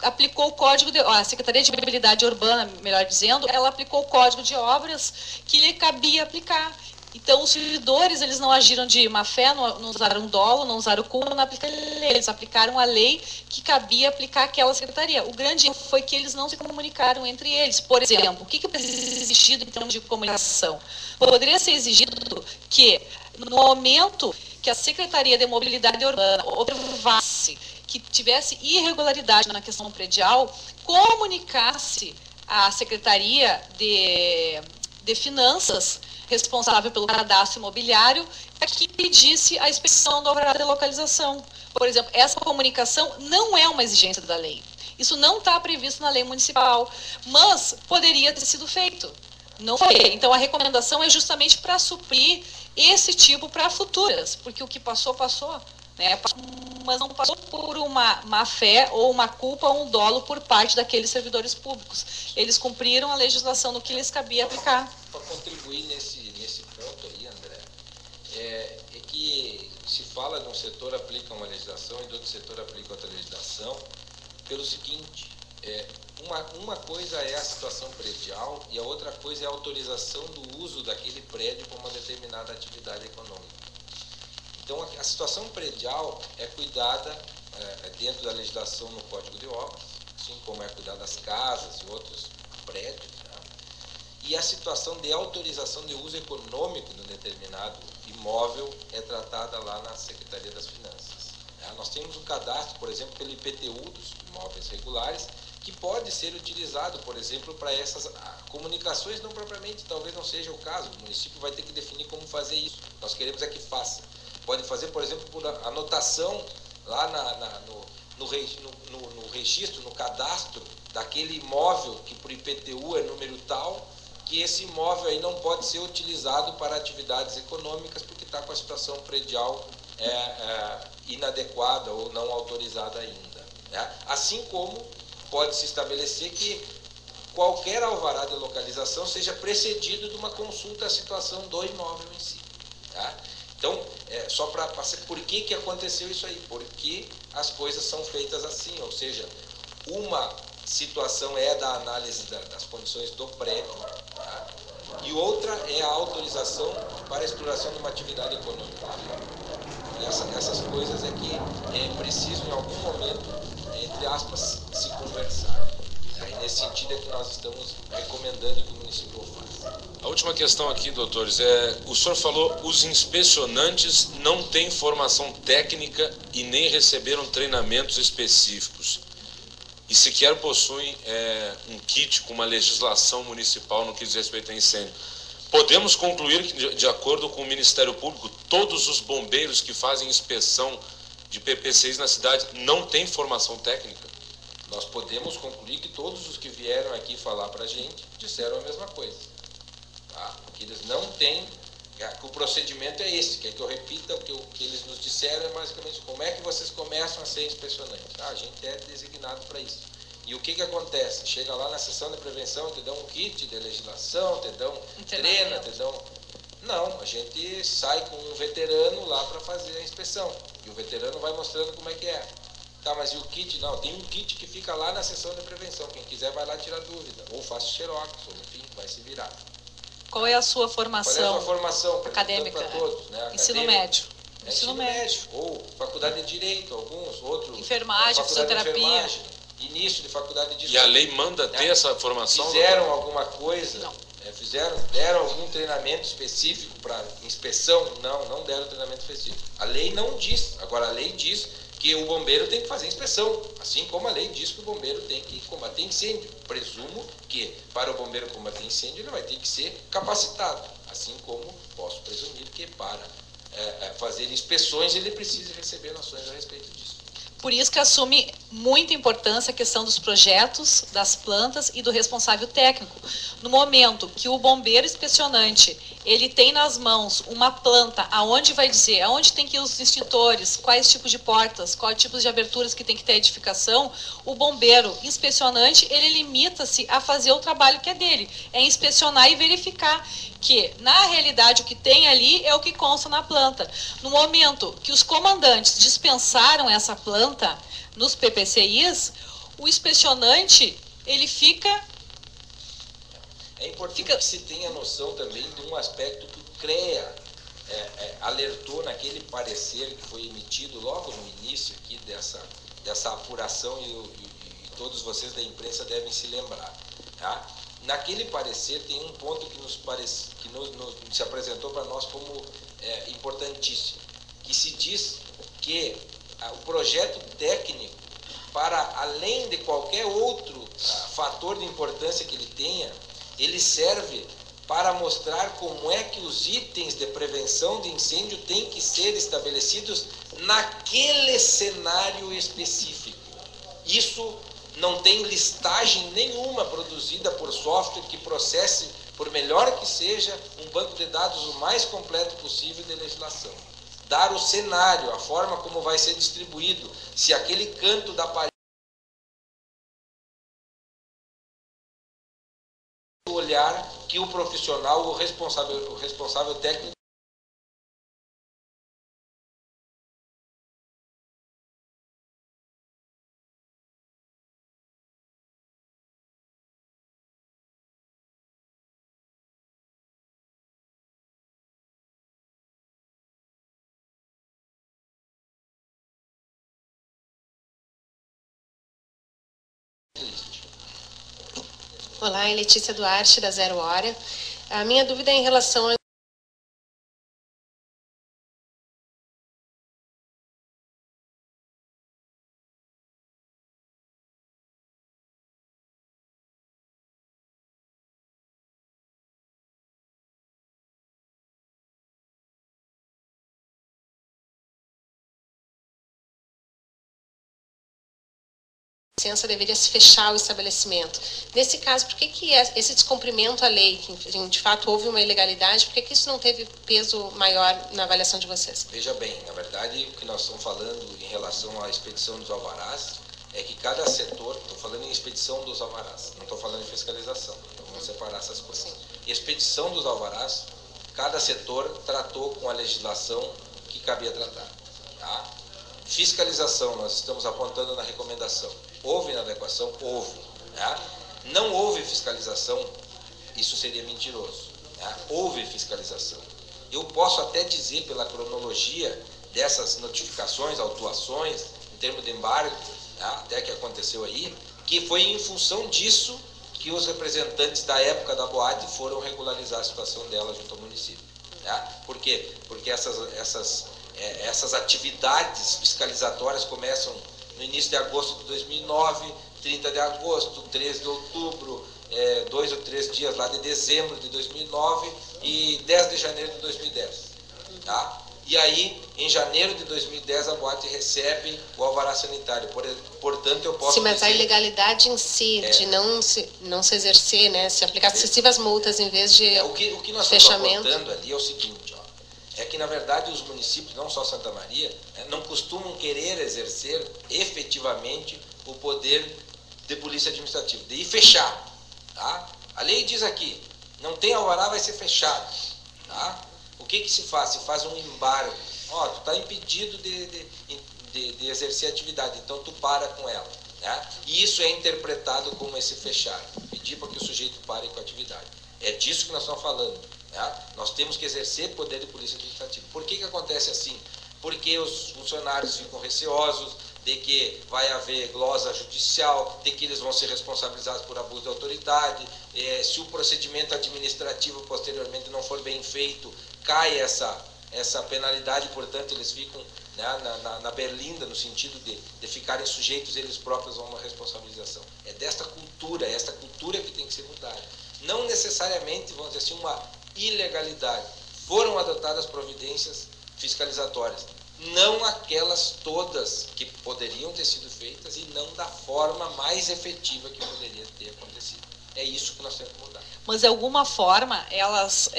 aplicou o código a Secretaria de Mobilidade Urbana, melhor dizendo, ela aplicou o código de obras que lhe cabia aplicar. Então, os servidores, eles não agiram de má fé, não usaram dolo, não usaram culpa, não aplicaram a lei. Eles aplicaram a lei que cabia aplicar àquela secretaria. O grande erro foi que eles não se comunicaram entre eles. Por exemplo, o que precisa ser exigido em termos de comunicação? Poderia ser exigido que, no momento que a Secretaria de Mobilidade Urbana observasse que tivesse irregularidade na questão predial, comunicasse à Secretaria de Finanças, responsável pelo cadastro imobiliário, que pedisse a inspeção do alvará de localização. Por exemplo, essa comunicação não é uma exigência da lei. Isso não está previsto na lei municipal, mas poderia ter sido feito. Não foi. Então, a recomendação é justamente para suprir esse tipo para futuras, porque o que passou, passou, né? Mas não passou por uma má fé ou uma culpa ou um dolo por parte daqueles servidores públicos. Eles cumpriram a legislação no que lhes cabia aplicar. Para contribuir nesse ponto aí, André, é que se fala de um setor aplica uma legislação e do outro setor aplica outra legislação, pelo seguinte, uma coisa é a situação predial e a outra coisa é a autorização do uso daquele prédio para uma determinada atividade econômica. Então, a situação predial é cuidada dentro da legislação no Código de Obras, assim como é cuidada das casas e outros prédios, né? E a situação de autorização de uso econômico de um determinado imóvel é tratada lá na Secretaria das Finanças. Nós temos um cadastro, por exemplo, pelo IPTU dos imóveis regulares, que pode ser utilizado, por exemplo, para essas comunicações, não propriamente, talvez não seja o caso, o município vai ter que definir como fazer isso. Nós queremos é que faça. Pode fazer, por exemplo, por anotação lá no registro, no cadastro daquele imóvel que por IPTU é número tal, que esse imóvel aí não pode ser utilizado para atividades econômicas porque está com a situação predial inadequada ou não autorizada ainda, né? Assim como pode-se estabelecer que qualquer alvará de localização seja precedido de uma consulta à situação do imóvel em si, tá? Então, só para por que aconteceu isso aí? Porque as coisas são feitas assim, ou seja, uma situação é da análise das condições do prédio, tá? E outra é a autorização para a exploração de uma atividade econômica. Essas coisas é que é preciso, em algum momento, entre aspas, se conversar. E nesse sentido é que nós estamos recomendando que o município o faça. A última questão aqui, doutores, o senhor falou os inspecionantes não têm formação técnica e nem receberam treinamentos específicos. E sequer possuem um kit com uma legislação municipal no que diz respeito a incêndio. Podemos concluir que, de acordo com o Ministério Público, todos os bombeiros que fazem inspeção de PPCs na cidade não têm formação técnica? Nós podemos concluir que todos os que vieram aqui falar para a gente disseram a mesma coisa. Tá? Que eles não têm, que o procedimento é esse, que eu repita, o que eles nos disseram é basicamente como é que vocês começam a ser inspecionantes. A gente é designado para isso. E o que acontece? Chega lá na sessão de prevenção, te dão um kit de legislação, te dão treina, te dão... Não, a gente sai com um veterano lá para fazer a inspeção. E o veterano vai mostrando como é que é. Tá, mas e o kit? Não, tem um kit que fica lá na sessão de prevenção. Quem quiser vai lá tirar dúvida. Ou faz xerox, ou enfim, vai se virar. Qual é a sua formação? Qual é a sua formação? Acadêmica? Para todos, né? Ensino médio. Ensino médio. Ou faculdade de Direito, alguns, outros. Enfermagem, fisioterapia. Início de faculdade de... E a lei manda ter essa formação? Fizeram alguma coisa? Não. Deram algum treinamento específico para inspeção? Não deram treinamento específico. A lei não diz. Agora, a lei diz que o bombeiro tem que fazer inspeção, assim como a lei diz que o bombeiro tem que combater incêndio. Presumo que para o bombeiro combater incêndio ele vai ter que ser capacitado, assim como posso presumir que para fazer inspeções ele precisa receber noções a respeito disso. Por isso que assume muita importância a questão dos projetos, das plantas e do responsável técnico. No momento que o bombeiro inspecionante, ele tem nas mãos uma planta, aonde vai dizer, aonde tem que ir os extintores, quais tipos de portas, quais tipos de aberturas que tem que ter edificação, o bombeiro inspecionante, ele limita-se a fazer o trabalho que é dele, é inspecionar e verificar que, na realidade, o que tem ali é o que consta na planta. No momento que os comandantes dispensaram essa planta, implementa nos PPCIs, o inspecionante, ele fica... É importante que se tenha noção também de um aspecto que o CREA alertou naquele parecer que foi emitido logo no início aqui dessa apuração, e todos vocês da imprensa devem se lembrar. Tá? Naquele parecer tem um ponto que se apresentou para nós como importantíssimo, que se diz que o projeto técnico, para além de qualquer outro fator de importância que ele tenha, ele serve para mostrar como é que os itens de prevenção de incêndio têm que ser estabelecidos naquele cenário específico. Isso não tem listagem nenhuma produzida por software que processe, por melhor que seja, um banco de dados o mais completo possível de legislação. Dar o cenário, a forma como vai ser distribuído, se aquele canto da parede olhar que o profissional, o responsável técnico Olá, é Letícia Duarte, da Zero Hora. A minha dúvida é em relação a... licença deveria se fechar o estabelecimento. Nesse caso, por que esse descumprimento à lei, que de fato houve uma ilegalidade, por que isso não teve peso maior na avaliação de vocês? Veja bem, na verdade, o que nós estamos falando em relação à expedição dos alvarás é que cada setor, estou falando em expedição dos alvarás, não estou falando em fiscalização, então vamos separar essas coisas. Em expedição dos alvarás, cada setor tratou com a legislação que cabia tratar. Tá? Fiscalização, nós estamos apontando na recomendação. Houve inadequação? Houve. Tá? Não houve fiscalização, isso seria mentiroso. Tá? Houve fiscalização. Eu posso até dizer, pela cronologia dessas notificações, autuações, em termos de embargo, tá? Até que aconteceu aí, que foi em função disso que os representantes da época da boate foram regularizar a situação dela junto ao município. Tá? Por quê? Porque essas atividades fiscalizatórias começam no início de agosto de 2009, 30 de agosto, 13 de outubro, 2 ou 3 dias lá de dezembro de 2009 e 10 de janeiro de 2010. Tá? E aí, em janeiro de 2010, a boate recebe o alvará sanitário. Portanto, eu posso Sim, mas dizer, a ilegalidade em si, de não se exercer, né, se aplicar sucessivas multas em vez de o que nós fechamento. estamos apontando ali é o seguinte, ó, é que, na verdade, os municípios, não só Santa Maria, não costumam querer exercer efetivamente o poder de polícia administrativa, de ir fechar. Tá? A lei diz aqui, não tem alvará, vai ser fechado. Tá? O que se faz? Se faz um embargo. Ó, tu está impedido de exercer atividade, então tu para com ela. Né? E isso é interpretado como esse fechar. Pedir para que o sujeito pare com a atividade. É disso que nós estamos falando. Né? Nós temos que exercer poder de polícia administrativa. Por que acontece assim? Porque os funcionários ficam receosos de que vai haver glosa judicial, de que eles vão ser responsabilizados por abuso de autoridade, se o procedimento administrativo posteriormente não for bem feito, cai essa penalidade, portanto eles ficam, né, na berlinda, no sentido de ficarem sujeitos eles próprios a uma responsabilização. É desta cultura, esta cultura que tem que ser mudada. Não necessariamente, vamos dizer assim, uma ilegalidade. Foram adotadas providências fiscalizatórias, não aquelas todas que poderiam ter sido feitas e não da forma mais efetiva que poderia ter acontecido. É isso que nós temos que mudar. Mas, de alguma forma, elas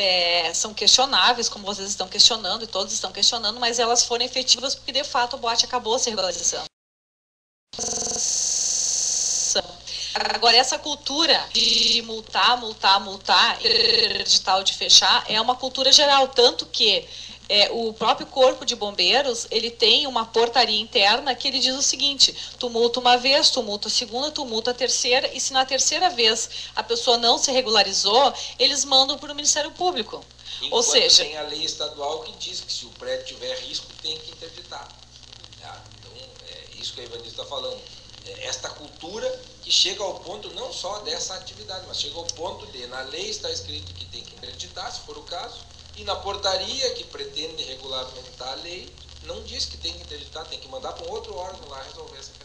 são questionáveis, como vocês estão questionando, e todos estão questionando, mas elas foram efetivas porque, de fato, a boate acabou se regularizando. Agora, essa cultura de multar, edital de fechar, é uma cultura geral, tanto que o próprio Corpo de Bombeiros, ele tem uma portaria interna que ele diz o seguinte: tu multa uma vez, tu multa a segunda, tu multa a terceira, e se na terceira vez a pessoa não se regularizou, eles mandam para o Ministério Público. Enquanto ou seja, tem a lei estadual que diz que se o prédio tiver risco, tem que interditar. Então, é isso que a Ivani está falando. Esta cultura que chega ao ponto não só dessa atividade, mas chega ao ponto de, na lei está escrito que tem que interditar, se for o caso, e na portaria que pretende regulamentar a lei, não diz que tem que interditar, tem que mandar para um outro órgão lá resolver essa questão.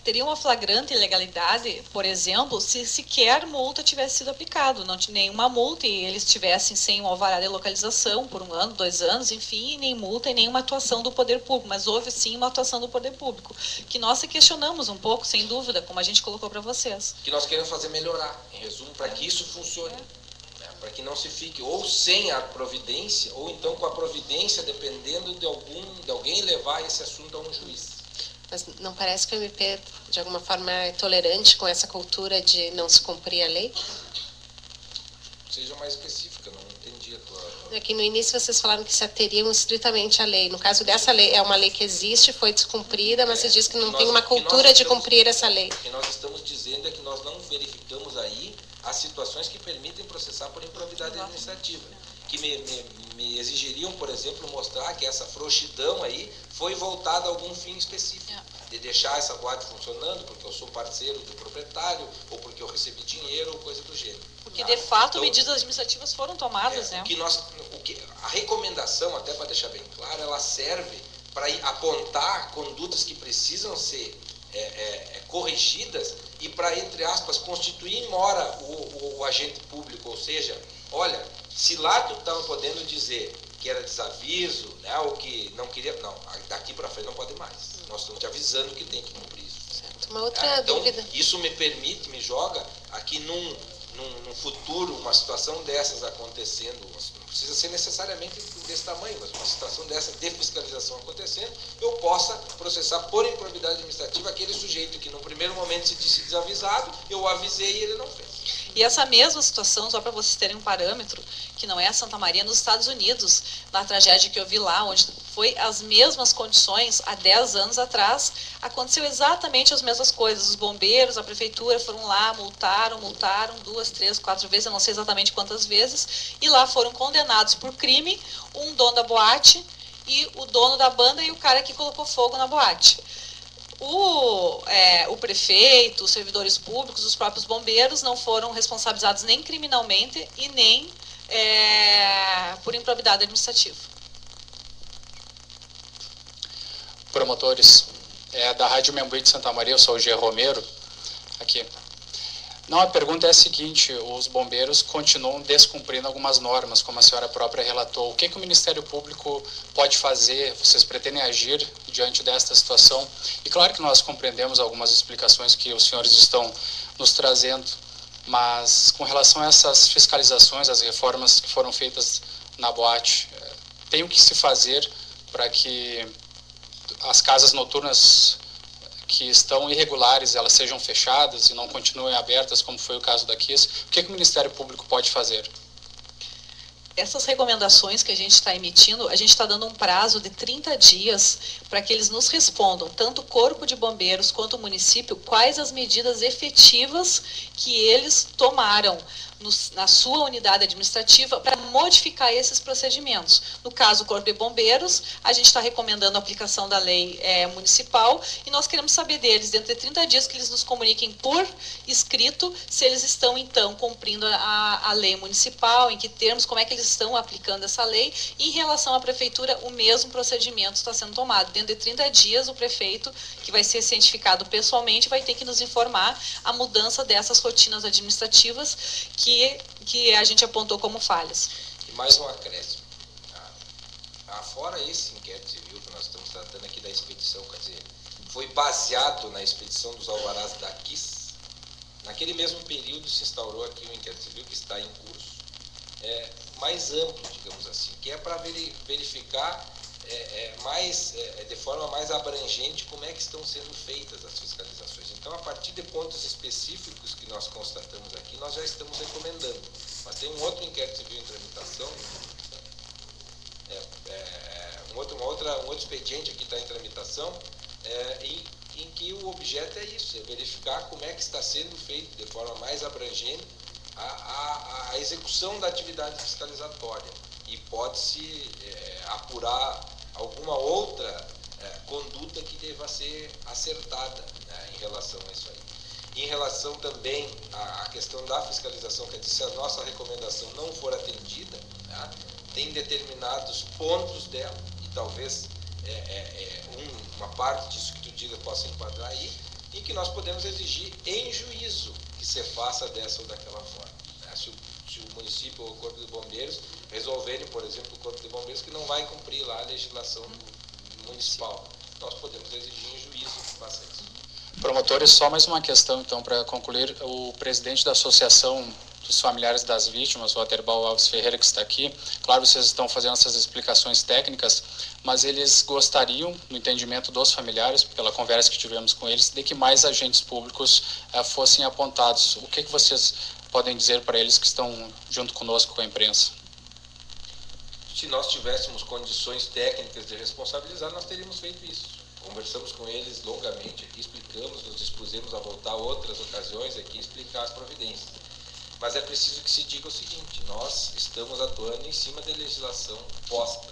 Teria uma flagrante ilegalidade, por exemplo, se sequer multa tivesse sido aplicado, não tinha nenhuma multa e eles estivessem sem um alvará de localização por 1 ano, 2 anos, enfim, nem multa e nenhuma atuação do poder público, mas houve sim uma atuação do poder público, que nós se questionamos um pouco, sem dúvida, como a gente colocou para vocês. Que nós queremos fazer melhorar, em resumo, para que isso funcione. Para que não se fique ou sem a providência, ou então com a providência dependendo de alguém levar esse assunto a um juiz. Mas não parece que o MP, de alguma forma, é tolerante com essa cultura de não se cumprir a lei? Seja mais específica, não entendi a tua... Aqui no início vocês falaram que se ateriam estritamente à lei. No caso dessa lei, é uma lei que existe, foi descumprida, mas você diz que não tem uma cultura de cumprir essa lei. O que nós estamos dizendo é que nós não verificamos aí as situações que permitem processar por improbidade administrativa, que me exigiriam, por exemplo, mostrar que essa frouxidão aí foi voltada a algum fim específico, de deixar essa boate funcionando porque eu sou parceiro do proprietário, ou porque eu recebi dinheiro, ou coisa do gênero. Porque, de fato, então, medidas administrativas foram tomadas, né? A recomendação, até para deixar bem claro, ela serve para apontar condutas que precisam ser corrigidas e para, entre aspas, constituir em mora o agente público, ou seja, olha, se lá tu estava podendo dizer que era desaviso, né, ou que não queria, não, daqui para frente não pode mais. Nós estamos te avisando que tem que cumprir isso. Certo. Uma outra dúvida. Então, isso me joga aqui num futuro, uma situação dessas acontecendo, não precisa ser necessariamente desse tamanho, mas uma situação dessa de fiscalização acontecendo, eu possa processar por improbidade administrativa aquele sujeito que no primeiro momento se disse desavisado, eu avisei e ele não fez. E essa mesma situação, só para vocês terem um parâmetro, que não é a Santa Maria, nos Estados Unidos, na tragédia que eu vi lá, onde foi as mesmas condições há 10 anos atrás, aconteceu exatamente as mesmas coisas. Os bombeiros, a prefeitura foram lá, multaram 2, 3, 4 vezes, eu não sei exatamente quantas vezes, e lá foram condenados por crime um dono da boate e o dono da banda e o cara que colocou fogo na boate. O prefeito, os servidores públicos, os próprios bombeiros não foram responsabilizados nem criminalmente e nem por improbidade administrativa. Promotores, da Rádio Membuí de Santa Maria, eu sou o G. Romero, aqui. Não, a pergunta é a seguinte: os bombeiros continuam descumprindo algumas normas, como a senhora própria relatou. O que o Ministério Público pode fazer? Vocês pretendem agir diante desta situação? E claro que nós compreendemos algumas explicações que os senhores estão nos trazendo, mas com relação a essas fiscalizações, as reformas que foram feitas na boate, tem o que se fazer para que as casas noturnas que estão irregulares, elas sejam fechadas e não continuem abertas, como foi o caso da Kiss? O que o Ministério Público pode fazer? Essas recomendações que a gente está emitindo, a gente está dando um prazo de 30 dias para que eles nos respondam, tanto o Corpo de Bombeiros quanto o município, quais as medidas efetivas que eles tomaram na sua unidade administrativa para modificar esses procedimentos. No caso, o Corpo de Bombeiros, a gente está recomendando a aplicação da lei municipal e nós queremos saber deles, dentro de 30 dias, que eles nos comuniquem por escrito se eles estão, então, cumprindo a lei municipal, em que termos, como é que eles estão aplicando essa lei. E, em relação à prefeitura, o mesmo procedimento está sendo tomado. Dentro de 30 dias, o prefeito, que vai ser cientificado pessoalmente, vai ter que nos informar a mudança dessas rotinas administrativas que a gente apontou como falhas. E mais um acréscimo. Fora esse inquérito civil que nós estamos tratando aqui da expedição, quer dizer, foi baseado na expedição dos alvarás da KISS. Naquele mesmo período se instaurou aqui um inquérito civil que está em curso, mais amplo, digamos assim, que é para verificar de forma mais abrangente como é que estão sendo feitas as fiscalizações. Então, a partir de pontos específicos que nós constatamos aqui, nós já estamos recomendando. Mas tem um outro inquérito civil em tramitação, um outro expediente que está em tramitação, em que o objeto é isso, é verificar como é que está sendo feito de forma mais abrangente a execução da atividade fiscalizatória, e pode-se apurar alguma outra conduta que deva ser acertada, né, em relação a isso aí. Em relação também à questão da fiscalização, quer dizer, se a nossa recomendação não for atendida, né, tem determinados pontos dela, e talvez uma parte disso que tu diga possa enquadrar aí, e que nós podemos exigir em juízo que se faça dessa ou daquela forma. Né? Se o município ou o Corpo de Bombeiros resolverem, por exemplo, o Corpo de Bombeiros que não vai cumprir lá a legislação municipal, nós podemos exigir em juízo que faça isso. Promotores, só mais uma questão, então, para concluir. O presidente da Associação dos Familiares das Vítimas, o Aterbal Alves Ferreira, que está aqui, claro, vocês estão fazendo essas explicações técnicas, mas eles gostariam, no entendimento dos familiares, pela conversa que tivemos com eles, de que mais agentes públicos fossem apontados. O que vocês podem dizer para eles que estão junto conosco com a imprensa? Se nós tivéssemos condições técnicas de responsabilizar, nós teríamos feito isso. Conversamos com eles longamente aqui, explicamos, nos dispusemos a voltar a outras ocasiões aqui explicar as providências. Mas é preciso que se diga o seguinte: nós estamos atuando em cima da legislação posta.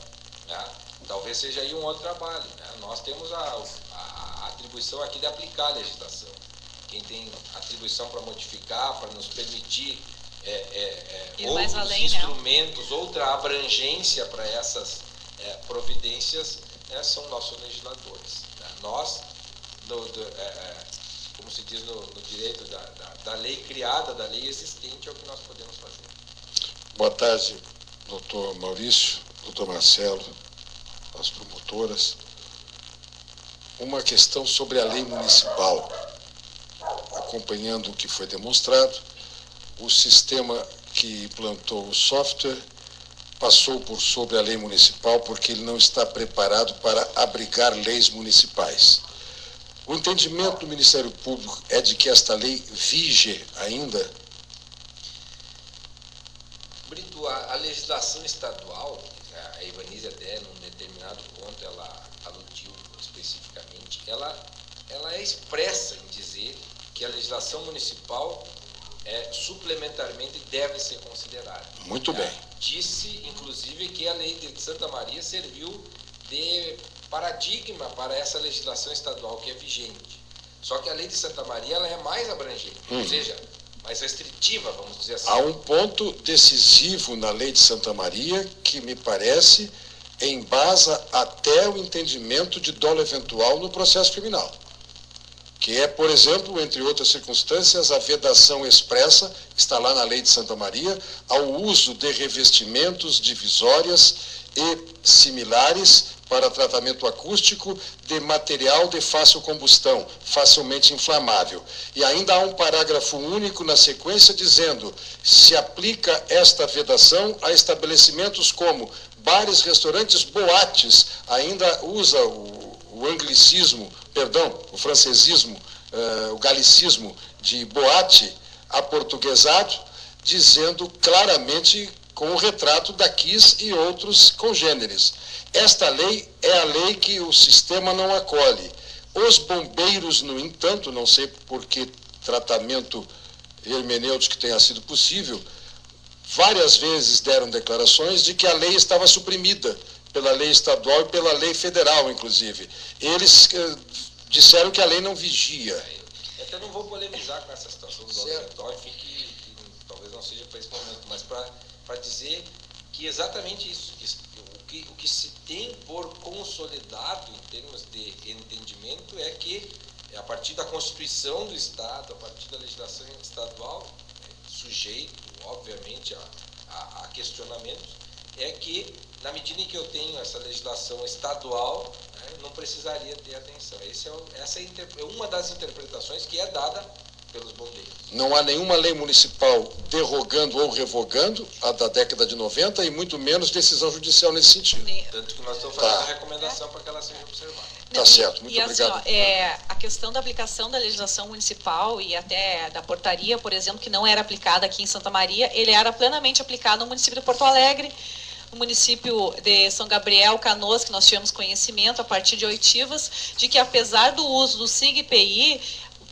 Né? Talvez seja aí um outro trabalho. Né? Nós temos a atribuição aqui de aplicar a legislação. Quem tem atribuição para modificar, para nos permitir outros instrumentos, outra abrangência para essas providências, são nossos legisladores. Né? Nós, como se diz no direito da lei criada, da lei existente, é o que nós podemos fazer. Boa tarde, doutor Maurício, doutor Marcelo, as promotoras. Uma questão sobre a lei municipal. Acompanhando o que foi demonstrado, o sistema que implantou o software passou por sobre a lei municipal porque ele não está preparado para abrigar leis municipais. O entendimento do Ministério Público é de que esta lei vige ainda? Brito, a legislação estadual, a Ivanise até num determinado ponto ela aludiu especificamente, ela é expressa em dizer que a legislação municipal suplementarmente deve ser considerada. Muito bem. Disse, inclusive, que a lei de Santa Maria serviu de paradigma para essa legislação estadual que é vigente. Só que a lei de Santa Maria ela é mais abrangente, ou seja, mais restritiva, vamos dizer assim. Há um ponto decisivo na lei de Santa Maria que me parece embasa até o entendimento de dolo eventual no processo criminal, que é, por exemplo, entre outras circunstâncias, a vedação expressa, está lá na lei de Santa Maria, ao uso de revestimentos divisórias e similares para tratamento acústico de material de fácil combustão, facilmente inflamável. E ainda há um parágrafo único na sequência dizendo: se aplica esta vedação a estabelecimentos como bares, restaurantes, boates, ainda usa o anglicismo, perdão, o francesismo, o galicismo de boate aportuguesado, dizendo claramente com o retrato da Kiss e outros congêneres. Esta lei é a lei que o sistema não acolhe. Os bombeiros, no entanto, não sei por que tratamento hermenêutico tenha sido possível, várias vezes deram declarações de que a lei estava suprimida pela lei estadual e pela lei federal, inclusive. Eles disseram que a lei não vigia. Eu até não vou polemizar com essa situação do dolo eventual, enfim, que talvez não seja para esse momento, mas para dizer que exatamente isso, o que se tem por consolidado em termos de entendimento é que, a partir da Constituição do Estado, a partir da legislação estadual, sujeito, obviamente, a questionamentos, é que, na medida em que eu tenho essa legislação estadual, não precisaria ter atenção. Essa é uma das interpretações que é dada pelos bombeiros. Não há nenhuma lei municipal derrogando ou revogando a da década de 90 e muito menos decisão judicial nesse sentido. Tanto que nós estamos fazendo a recomendação para que ela seja observada. Tá certo, muito obrigado. Assim, a questão da aplicação da legislação municipal e até da portaria, por exemplo, que não era aplicada aqui em Santa Maria, ele era plenamente aplicado no município de Porto Alegre, no município de São Gabriel, Canoas, que nós tivemos conhecimento a partir de oitivas, de que apesar do uso do SIG-PI,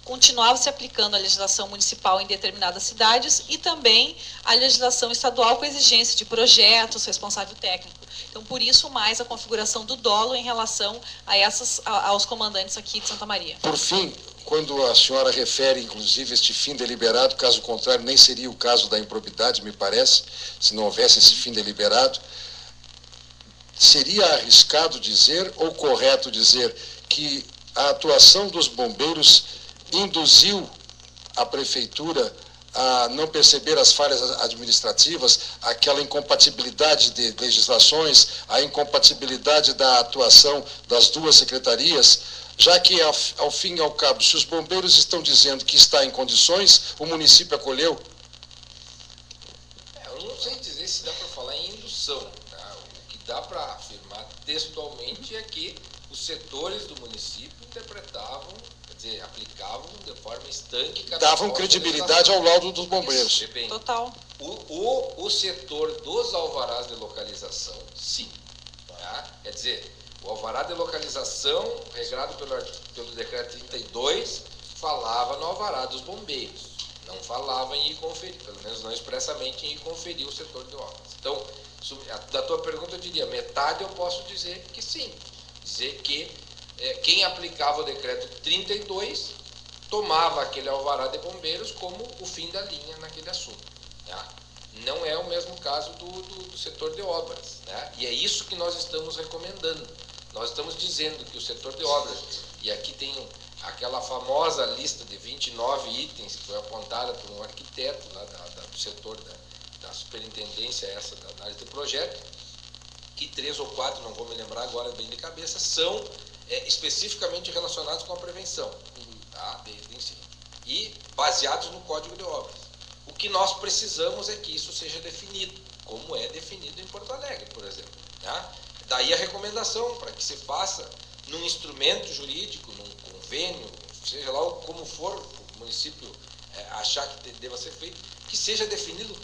continuava se aplicando a legislação municipal em determinadas cidades e também a legislação estadual com exigência de projetos, responsável técnico. Então, por isso, mais a configuração do dolo em relação aos comandantes aqui de Santa Maria. Por fim, quando a senhora refere, inclusive, este fim deliberado, caso contrário, nem seria o caso da improbidade, me parece, se não houvesse esse fim deliberado, seria arriscado dizer ou correto dizer que a atuação dos bombeiros induziu a prefeitura a não perceber as falhas administrativas, aquela incompatibilidade de legislações, a incompatibilidade da atuação das duas secretarias, já que, ao fim e ao cabo, se os bombeiros estão dizendo que está em condições, o município acolheu? Eu não sei dizer se dá para falar em indução. Tá? O que dá para afirmar textualmente é que os setores do município interpretavam, quer dizer, aplicavam de forma estanque. Davam credibilidade ao laudo dos bombeiros. Isso, total. O setor dos alvarás de localização, sim. Tá? Quer dizer, o alvará de localização, regrado pelo decreto 32, falava no alvará dos bombeiros. Não falava em ir conferir, pelo menos não expressamente em ir conferir o setor de obras. Então, da tua pergunta, eu diria, metade eu posso dizer que sim. Dizer que quem aplicava o decreto 32 tomava aquele alvará de bombeiros como o fim da linha naquele assunto. Tá? Não é o mesmo caso do setor de obras. Né? E é isso que nós estamos recomendando. Nós estamos dizendo que o setor de obras, e aqui tem aquela famosa lista de 29 itens que foi apontada por um arquiteto lá do setor da superintendência essa da análise de projeto, que 3 ou 4, não vou me lembrar agora bem de cabeça, são especificamente relacionados com a prevenção, tá? Desde ensino, e baseados no Código de Obras. O que nós precisamos é que isso seja definido, como é definido em Porto Alegre, por exemplo. Tá? Daí a recomendação para que se faça num instrumento jurídico, num convênio, seja lá como for o município achar que deva ser feito, que seja definido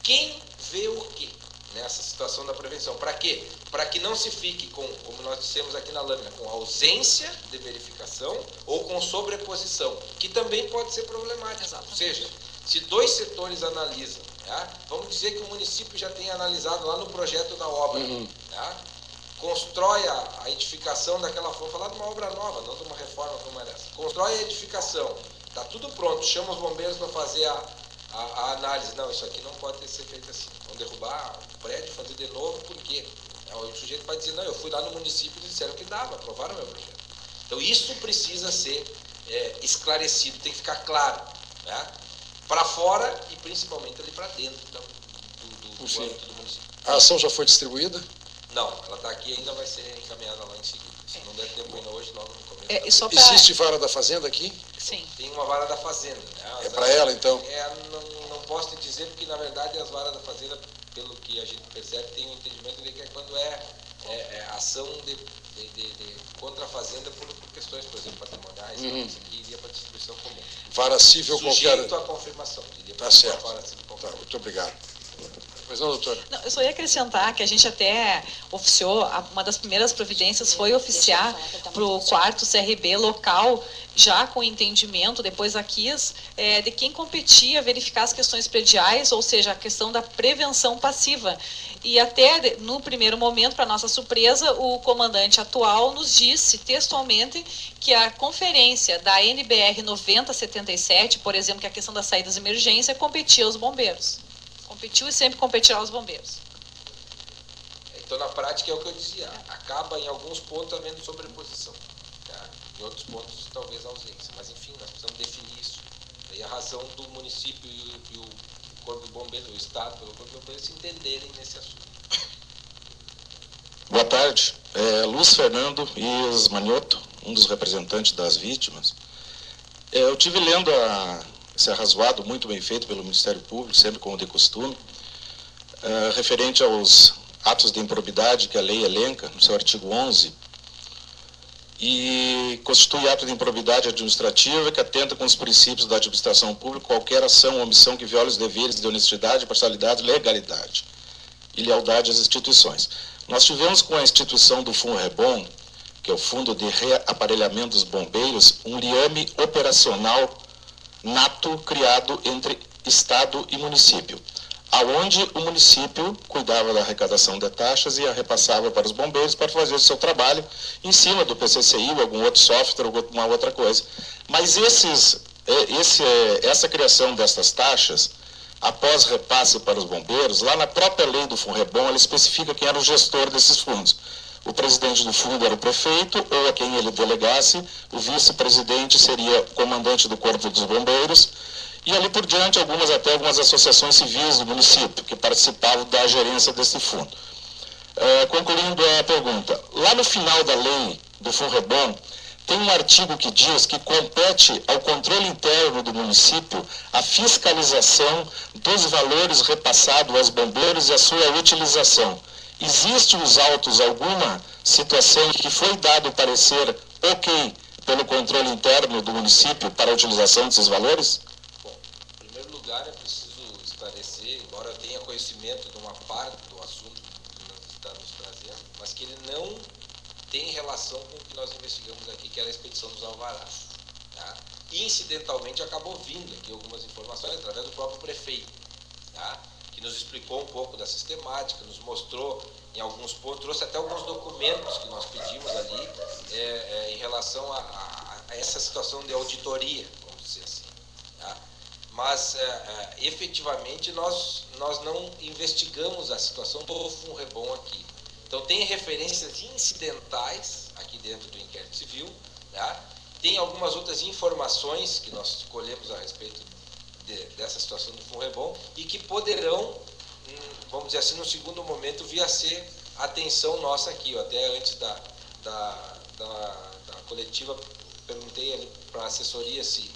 quem vê o quê nessa situação da prevenção. Para quê? Para que não se fique com, como nós dissemos aqui na lâmina, com ausência de verificação ou com sobreposição, que também pode ser problemático. Exatamente. Ou seja, se dois setores analisam, tá? Vamos dizer que o município já tem analisado lá no projeto da obra, tá? Constrói a edificação daquela forma, falar de uma obra nova, não de uma reforma como era essa. Constrói a edificação, está tudo pronto, chama os bombeiros para fazer a análise. Não, isso aqui não pode ser feito assim. Vão derrubar o prédio, fazer de novo, por quê? O sujeito vai dizer, não, eu fui lá no município e disseram que dava, aprovaram o meu projeto. Então isso precisa ser esclarecido, tem que ficar claro, né? Para fora e principalmente ali para dentro do âmbito do município. A ação já foi distribuída? Não, ela está aqui e ainda vai ser encaminhada lá em seguida. Se não der tempo ainda hoje, logo no começo. Existe vara da Fazenda aqui? Sim. Tem uma vara da Fazenda. Né? É para ela, então? Não posso te dizer, porque na verdade as varas da Fazenda, pelo que a gente percebe, tem um entendimento de que é quando ação contra a Fazenda por questões, por exemplo, patrimoniais, isso aqui iria para distribuição comum. Vara civil qualquer. Sujeito à confirmação. Tá certo. Tá, muito obrigado. Pois não, doutora? Não, eu só ia acrescentar que a gente até oficiou, uma das primeiras providências foi oficiar para o 4º CRB local, já com entendimento, depois aqui, de quem competia verificar as questões prediais, ou seja, a questão da prevenção passiva. E até no primeiro momento, para nossa surpresa, o comandante atual nos disse textualmente que a conferência da NBR 9077, por exemplo, que é a questão das saídas de emergência, competia aos bombeiros. Competiu e sempre competirá aos bombeiros. Então, na prática, é o que eu dizia. Acaba, em alguns pontos, havendo sobreposição. Tá? Em outros pontos, talvez ausência. Mas, enfim, nós precisamos definir isso. E a razão do município e o Corpo de Bombeiros, o Estado, pelo Corpo de Bombeiros, se entenderem nesse assunto. Boa tarde. Luiz Fernando Ias Manioto, um dos representantes das vítimas. Eu tive lendo esse arrazoado muito bem feito pelo Ministério Público, sempre como de costume, referente aos atos de improbidade que a lei elenca, no seu artigo 11, e constitui ato de improbidade administrativa que atenta com os princípios da administração pública qualquer ação ou omissão que viole os deveres de honestidade, parcialidade e legalidade. e lealdade às instituições. Nós tivemos com a instituição do FUNREBOM, que é o Fundo de Reaparelhamento dos Bombeiros, um liame operacional nato criado entre Estado e município, aonde o município cuidava da arrecadação de taxas e a repassava para os bombeiros para fazer o seu trabalho em cima do PCCI ou algum outro software ou alguma outra coisa. Mas essa criação dessas taxas, após repasse para os bombeiros, lá na própria lei do FUNREBOM, ela especifica quem era o gestor desses fundos. O presidente do fundo era o prefeito, ou a quem ele delegasse, o vice-presidente seria o comandante do Corpo dos Bombeiros, e ali por diante até algumas associações civis do município, que participavam da gerência desse fundo. Concluindo a pergunta, lá no final da lei do FUNREBOM, tem um artigo que diz que compete ao controle interno do município a fiscalização dos valores repassados aos bombeiros e a sua utilização. Existe nos autos alguma situação que foi dado parecer ok pelo controle interno do município para a utilização desses valores? Bom, em primeiro lugar é preciso esclarecer, embora eu tenha conhecimento de uma parte do assunto que nós estamos trazendo, mas que ele não tem relação com o que nós investigamos aqui, que era a expedição dos alvarás. Tá? Incidentalmente acabou vindo aqui algumas informações através do próprio prefeito, tá? Que nos explicou um pouco da sistemática, nos mostrou em alguns pontos, trouxe até alguns documentos que nós pedimos ali em relação a essa situação de auditoria, vamos dizer assim. Tá? Mas, efetivamente, nós não investigamos a situação do FUNREBOM aqui. Então, tem referências incidentais aqui dentro do inquérito civil, tá? Tem algumas outras informações que nós colhemos a respeito dessa situação do FUNREBOM e que poderão, vamos dizer assim, no segundo momento, vir a ser atenção nossa aqui. Eu até antes da coletiva perguntei ali para a assessoria se,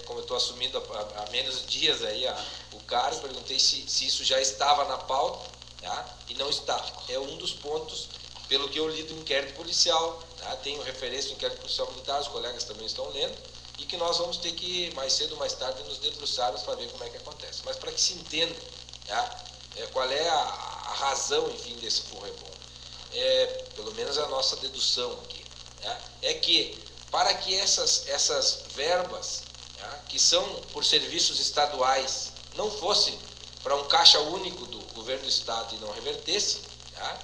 como eu estou assumindo há menos dias aí o cargo, perguntei se isso já estava na pauta, tá? E não está. É um dos pontos, pelo que eu li do inquérito policial, tá? Tenho referência do inquérito policial militar, os colegas também estão lendo, e que nós vamos ter que, mais cedo ou mais tarde, nos debruçarmos para ver como é que acontece. Mas para que se entenda, tá? Qual é a razão, enfim, desse FUNREBOM. Pelo menos a nossa dedução aqui, tá? É que, para que essas verbas, tá? Que são por serviços estaduais, não fossem para um caixa único do governo do estado e não revertesse, tá?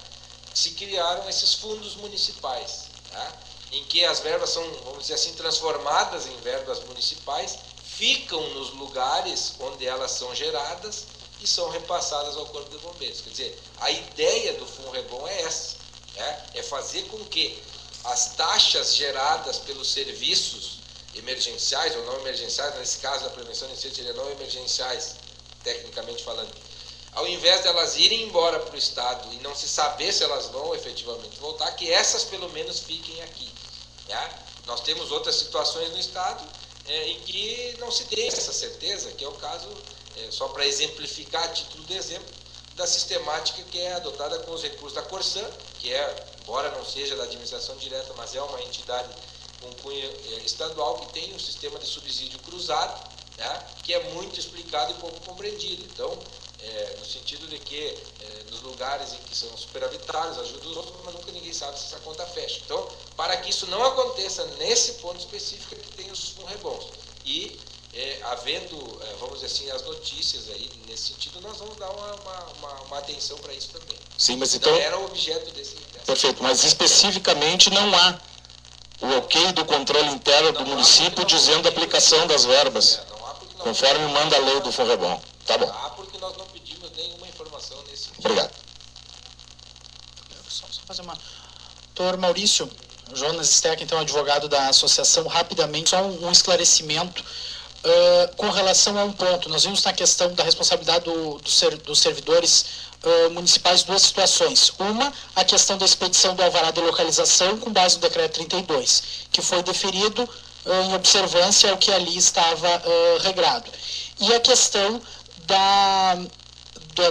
Se criaram esses fundos municipais, tá? Em que as verbas são, vamos dizer assim, transformadas em verbas municipais, ficam nos lugares onde elas são geradas e são repassadas ao Corpo de Bombeiros. Quer dizer, a ideia do FUNREBOM é essa, né? É fazer com que as taxas geradas pelos serviços emergenciais ou não emergenciais, nesse caso da prevenção de incêndio seria não emergenciais, tecnicamente falando, ao invés de elas irem embora para o Estado e não se saber se elas vão efetivamente voltar, que essas pelo menos fiquem aqui. Tá? Nós temos outras situações no Estado em que não se tem essa certeza, que é o caso, só para exemplificar, a título de exemplo, da sistemática que é adotada com os recursos da Corsan, que embora não seja da administração direta, mas é uma entidade com cunho estadual que tem um sistema de subsídio cruzado, né, que é muito explicado e pouco compreendido. Então, no sentido de que nos lugares em que são superavitários, ajuda os outros, mas nunca ninguém sabe se essa conta fecha. Então, para que isso não aconteça nesse ponto específico, é que tem os FUNREBOMs. E, havendo, vamos dizer assim, as notícias aí nesse sentido, nós vamos dar uma atenção para isso também. Sim, mas então... Não era o objeto dessa... Perfeito, mas especificamente não há o ok do controle interno do município dizendo a aplicação das verbas, conforme manda a lei do FUNREBOM. Tá bom. Porque nós não pedimos nenhuma informação nesse sentido. Obrigado. Só fazer uma... Doutor Maurício, Jonas Steck, então, advogado da associação, rapidamente, só um esclarecimento com relação a um ponto. Nós vimos na questão da responsabilidade dos servidores municipais duas situações. Uma, a questão da expedição do alvará de localização com base no decreto 32, que foi deferido em observância ao que ali estava regrado. E a questão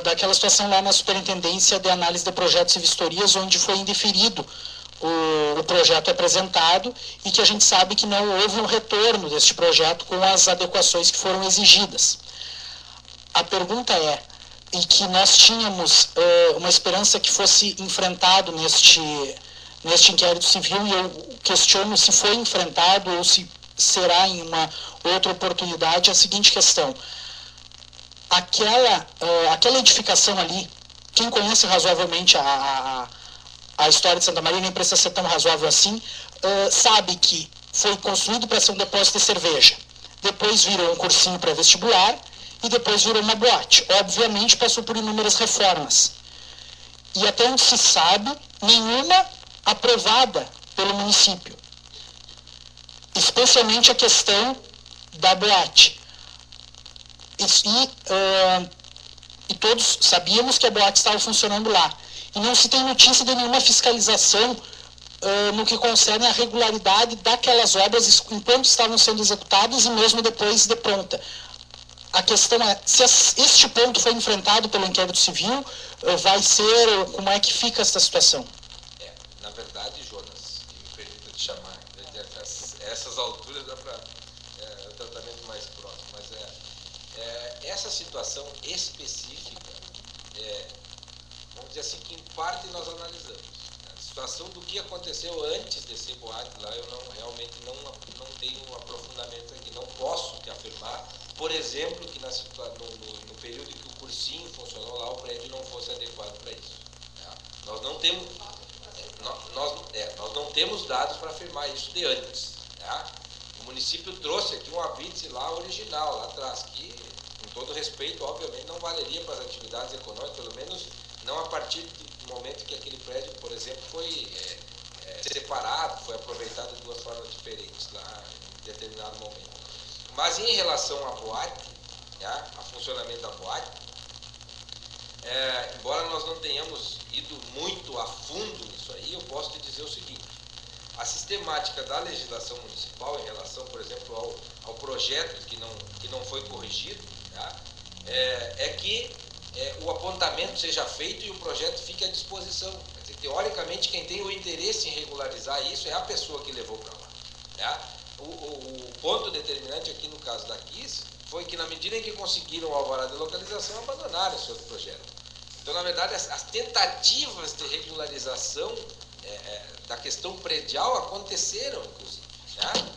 daquela situação lá na Superintendência de Análise de Projetos e Vistorias, onde foi indeferido o projeto apresentado e que a gente sabe que não houve um retorno deste projeto com as adequações que foram exigidas. A pergunta é, e que nós tínhamos uma esperança que fosse enfrentado neste inquérito civil, e eu questiono se foi enfrentado ou se será em uma outra oportunidade, a seguinte questão. Aquela edificação ali, quem conhece razoavelmente a história de Santa Maria, nem precisa ser tão razoável assim, sabe que foi construído para ser um depósito de cerveja. Depois virou um cursinho pré-vestibular e depois virou uma boate. Obviamente passou por inúmeras reformas. E até onde se sabe, nenhuma aprovada pelo município. Especialmente a questão da boate. E todos sabíamos que a boate estava funcionando lá. E não se tem notícia de nenhuma fiscalização no que concerne a regularidade daquelas obras enquanto estavam sendo executadas e mesmo depois de pronta. A questão é, se este ponto foi enfrentado pelo inquérito civil, vai ser, como é que fica essa situação? Na verdade, Jonas, me permita te chamar, essas alturas dá para um tratamento mais próximo, mas essa situação específica, vamos dizer assim, que em parte nós analisamos. A situação do que aconteceu antes de ser boate lá, eu realmente não tenho um aprofundamento aqui, não posso te afirmar, por exemplo, que no período em que o cursinho funcionou lá, o prédio não fosse adequado para isso. Nós não temos dados para afirmar isso de antes. O município trouxe aqui um habite lá original, lá atrás, que, com todo respeito, obviamente não valeria para as atividades econômicas, pelo menos não a partir do momento que aquele prédio, por exemplo, foi separado, foi aproveitado de duas formas diferentes lá em determinado momento. Mas em relação à boate, a funcionamento da boate, embora nós não tenhamos ido muito a fundo nisso aí, eu posso te dizer o seguinte: a sistemática da legislação municipal em relação, por exemplo, ao projeto que não foi corrigido, é que o apontamento seja feito e o projeto fique à disposição. Quer dizer, teoricamente, quem tem o interesse em regularizar isso é a pessoa que levou para lá. O ponto determinante aqui no caso da KISS foi que, na medida em que conseguiram o alvará de localização, abandonaram esse outro projeto. Então, na verdade, as tentativas de regularização da questão predial aconteceram, inclusive.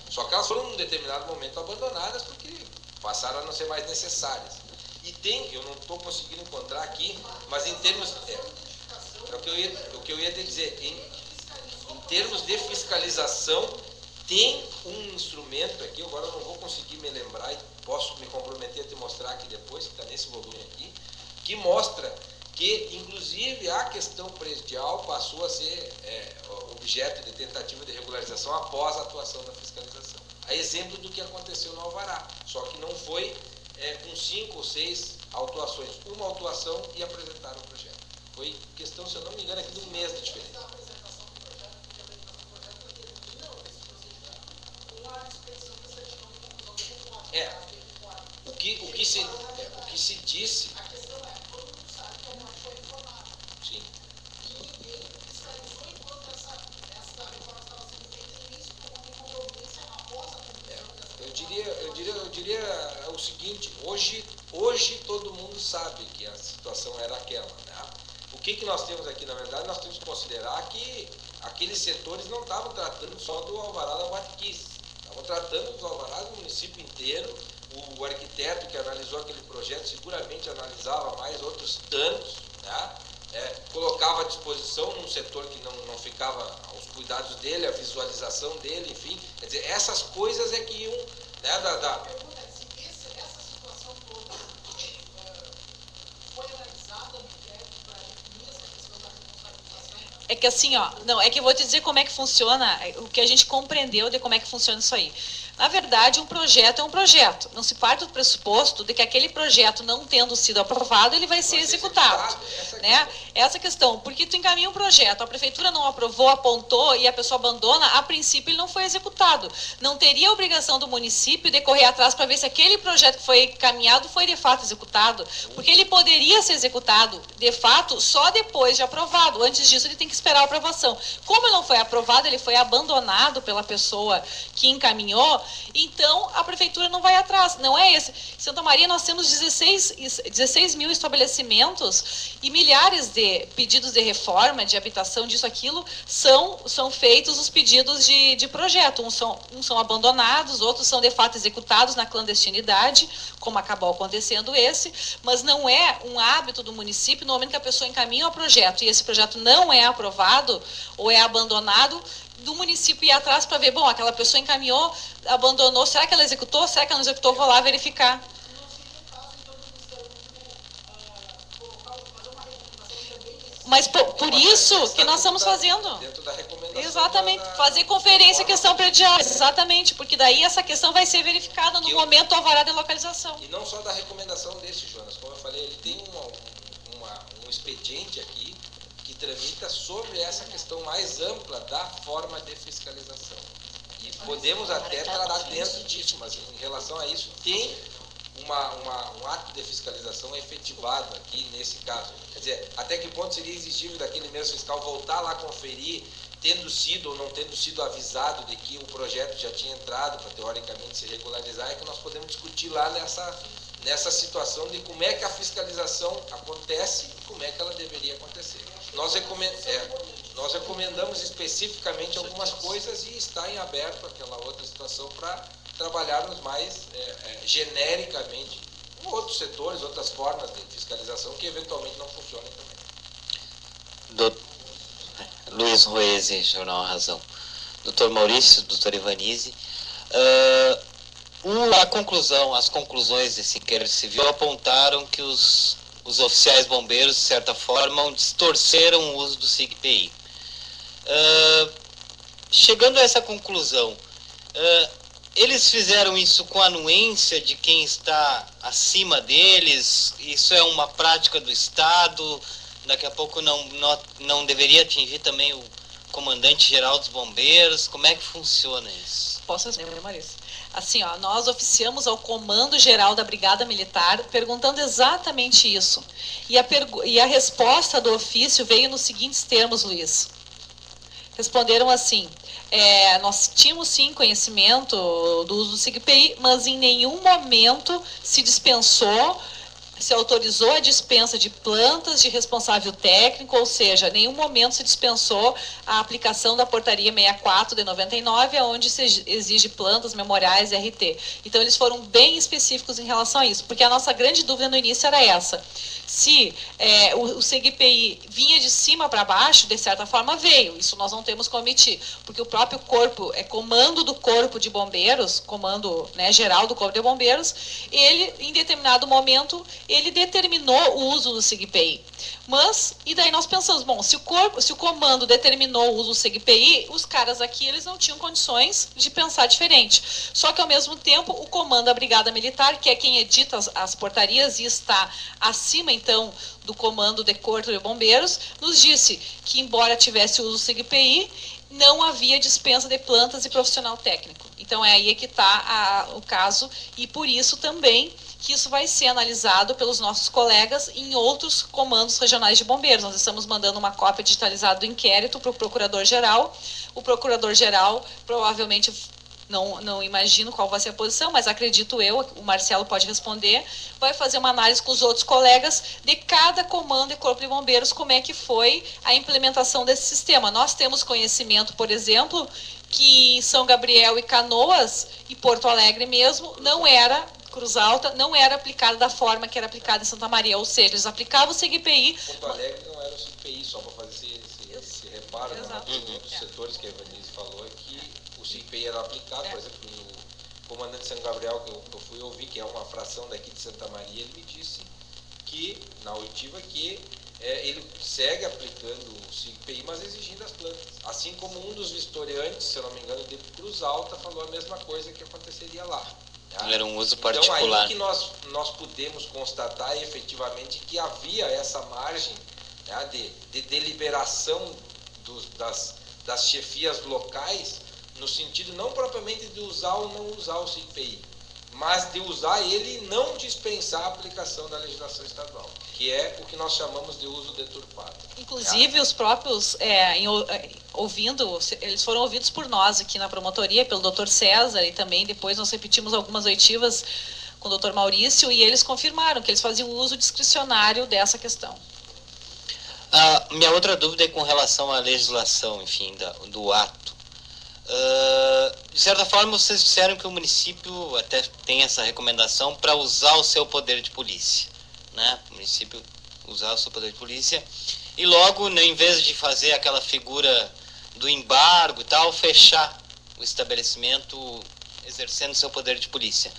Só que elas foram, em um determinado momento, abandonadas porque passaram a não ser mais necessárias. E eu não estou conseguindo encontrar aqui, mas em termos... o que eu ia te dizer, em termos de fiscalização, tem um instrumento aqui, agora eu não vou conseguir me lembrar e posso me comprometer a te mostrar aqui depois, que está nesse volume aqui, que mostra que, inclusive, a questão predial passou a ser objeto de tentativa de regularização após a atuação da fiscalização. A exemplo do que aconteceu no Alvará, só que não foi com 5 ou 6 autuações, uma autuação e apresentaram o projeto. Foi questão, se eu não me engano, aqui de um mês de diferença. O que se disse... Sim. Eu diria o seguinte: hoje todo mundo sabe que a situação era aquela. O que nós temos aqui, na verdade, nós temos que considerar que aqueles setores não estavam tratando só do alvará da Boate-Kiss, estavam tratando do alvará do município inteiro. O arquiteto que analisou aquele projeto seguramente analisava mais outros tantos, colocava à disposição num setor que não ficava aos cuidados dele, a visualização dele, enfim. Quer dizer, essas coisas é que iam... A pergunta é se essa situação toda foi analisada no inquérito para definir essa questão da responsabilização? É que assim, é que eu vou te dizer como é que funciona, o que a gente compreendeu de como é que funciona isso aí. Na verdade, um projeto é um projeto. Não se parte do pressuposto de que aquele projeto, não tendo sido aprovado, ele vai ser executado. Essa questão. Porque tu encaminha um projeto, a prefeitura não aprovou, apontou e a pessoa abandona, a princípio ele não foi executado. Não teria a obrigação do município de correr atrás para ver se aquele projeto que foi encaminhado foi de fato executado. Porque ele poderia ser executado, de fato, só depois de aprovado. Antes disso, ele tem que esperar a aprovação. Como ele não foi aprovado, ele foi abandonado pela pessoa que encaminhou, então a prefeitura não vai atrás. Não é esse. Em Santa Maria nós temos 16 mil estabelecimentos e milhares de pedidos de reforma, de habitação, disso, aquilo, são feitos os pedidos de projeto. Uns são abandonados, outros são de fato executados na clandestinidade, como acabou acontecendo esse, mas não é um hábito do município, no momento que a pessoa encaminha o projeto e esse projeto não é aprovado ou é abandonado, do município ir atrás para ver, bom, aquela pessoa encaminhou, abandonou, será que ela executou? Será que ela não executou? Vou lá verificar. Mas por isso que nós estamos fazendo. Dentro da recomendação. Exatamente, fazer conferência questão predial. Exatamente, porque daí essa questão vai ser verificada no momento do alvará de localização. E não só da recomendação desse, Jonas, como eu falei, ele tem um expediente aqui que tramita sobre essa questão mais ampla da forma de fiscalização. E podemos até tratar dentro disso, mas em relação a isso tem um ato de fiscalização efetivado aqui nesse caso. Quer dizer, até que ponto seria exigível daquele mesmo fiscal voltar lá conferir, tendo sido ou não tendo sido avisado de que o projeto já tinha entrado para teoricamente se regularizar, é que nós podemos discutir lá nessa situação de como é que a fiscalização acontece e como é que ela deveria acontecer. Nós recomendamos especificamente algumas coisas e está em aberto aquela outra situação para trabalharmos mais genericamente com outros setores, outras formas de fiscalização que eventualmente não funcionem também. Luiz Roese, Jornal Razão. Doutor Maurício, doutor Ivanise, as conclusões desse inquérito civil apontaram que os oficiais bombeiros, de certa forma, distorceram o uso do SIG-PI. Chegando a essa conclusão, eles fizeram isso com a anuência de quem está acima deles? Isso é uma prática do Estado? Daqui a pouco não deveria atingir também o comandante-geral dos bombeiros? Como é que funciona isso? Posso responder, Marisa? Assim, nós oficiamos ao Comando Geral da Brigada Militar perguntando exatamente isso. E a resposta do ofício veio nos seguintes termos, Luiz. Responderam assim: nós tínhamos sim conhecimento do uso do SIG-PI, mas em nenhum momento se autorizou a dispensa de plantas de responsável técnico, ou seja, em nenhum momento se dispensou a aplicação da portaria 64 de 99, onde se exige plantas, memoriais e RT. Então, eles foram bem específicos em relação a isso, porque a nossa grande dúvida no início era essa. Se o SIG-PI vinha de cima para baixo, de certa forma veio, isso nós não temos como omitir, porque o próprio corpo, comando do Corpo de Bombeiros, comando geral do Corpo de Bombeiros, ele, em determinado momento, ele determinou o uso do SIG-PI. Mas, e daí nós pensamos, bom, se o comando determinou o uso do SIG-PI, os caras aqui, eles não tinham condições de pensar diferente. Só que, ao mesmo tempo, o comando da Brigada Militar, que é quem edita as portarias e está acima, então, do comando de Corpo de Bombeiros, nos disse que, embora tivesse o uso do SIG-PI, não havia dispensa de plantas e profissional técnico. Então, é aí que está o caso, e por isso também que isso vai ser analisado pelos nossos colegas em outros comandos regionais de bombeiros. Nós estamos mandando uma cópia digitalizada do inquérito para o Procurador-Geral. O Procurador-Geral provavelmente, não imagino qual vai ser a posição, mas acredito eu, o Marcelo pode responder, vai fazer uma análise com os outros colegas de cada comando e corpo de bombeiros, como é que foi a implementação desse sistema. Nós temos conhecimento, por exemplo, que em São Gabriel e Canoas, e Porto Alegre mesmo, Cruz Alta, não era aplicada da forma que era aplicada em Santa Maria, ou seja, eles aplicavam o SIG-PI. Porto Alegre não era o SIG-PI, só para fazer esse reparo, um dos setores que a Evanise falou é que o SIG-PI era aplicado, por exemplo, o comandante de São Gabriel, que eu fui ouvir, que é uma fração daqui de Santa Maria, ele me disse que, na oitiva, que ele segue aplicando o SIG-PI, mas exigindo as plantas. Assim como um dos vistoriantes, se eu não me engano, de Cruz Alta, falou a mesma coisa que aconteceria lá. Era um uso particular. Então, aí que nós pudemos constatar efetivamente que havia essa margem de deliberação das chefias locais, no sentido não propriamente de usar ou não usar o SIG-PI, mas de usar ele e não dispensar a aplicação da legislação estadual, que é o que nós chamamos de uso deturpado. Inclusive, os próprios, eles foram ouvidos por nós aqui na promotoria, pelo Dr. César, e também depois nós repetimos algumas oitivas com o Dr. Maurício, e eles confirmaram que eles faziam uso discricionário dessa questão. Minha outra dúvida é com relação à legislação, enfim, do ato. De certa forma, vocês disseram que o município até tem essa recomendação para usar o seu poder de polícia, né? O município usar o seu poder de polícia e logo, né, em vez de fazer aquela figura do embargo e tal, fechar o estabelecimento exercendo seu poder de polícia.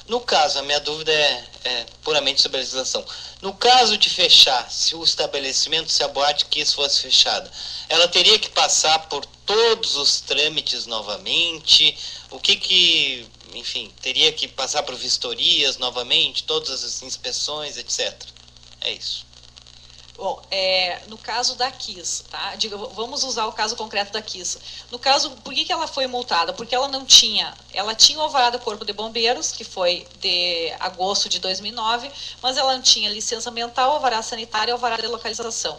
No caso, a minha dúvida é puramente sobre a legislação. No caso de fechar, se o estabelecimento, se a boate Kiss fosse fechada, ela teria que passar por todos os trâmites novamente? Enfim, teria que passar por vistorias novamente, todas as inspeções, etc. É isso. Bom, no caso da Kiss, tá? Vamos usar o caso concreto da Kiss. No caso, por que ela foi multada? Porque ela não tinha, ela tinha o alvará do Corpo de Bombeiros, que foi de agosto de 2009, mas ela não tinha licença ambiental, alvará sanitário e alvará de localização.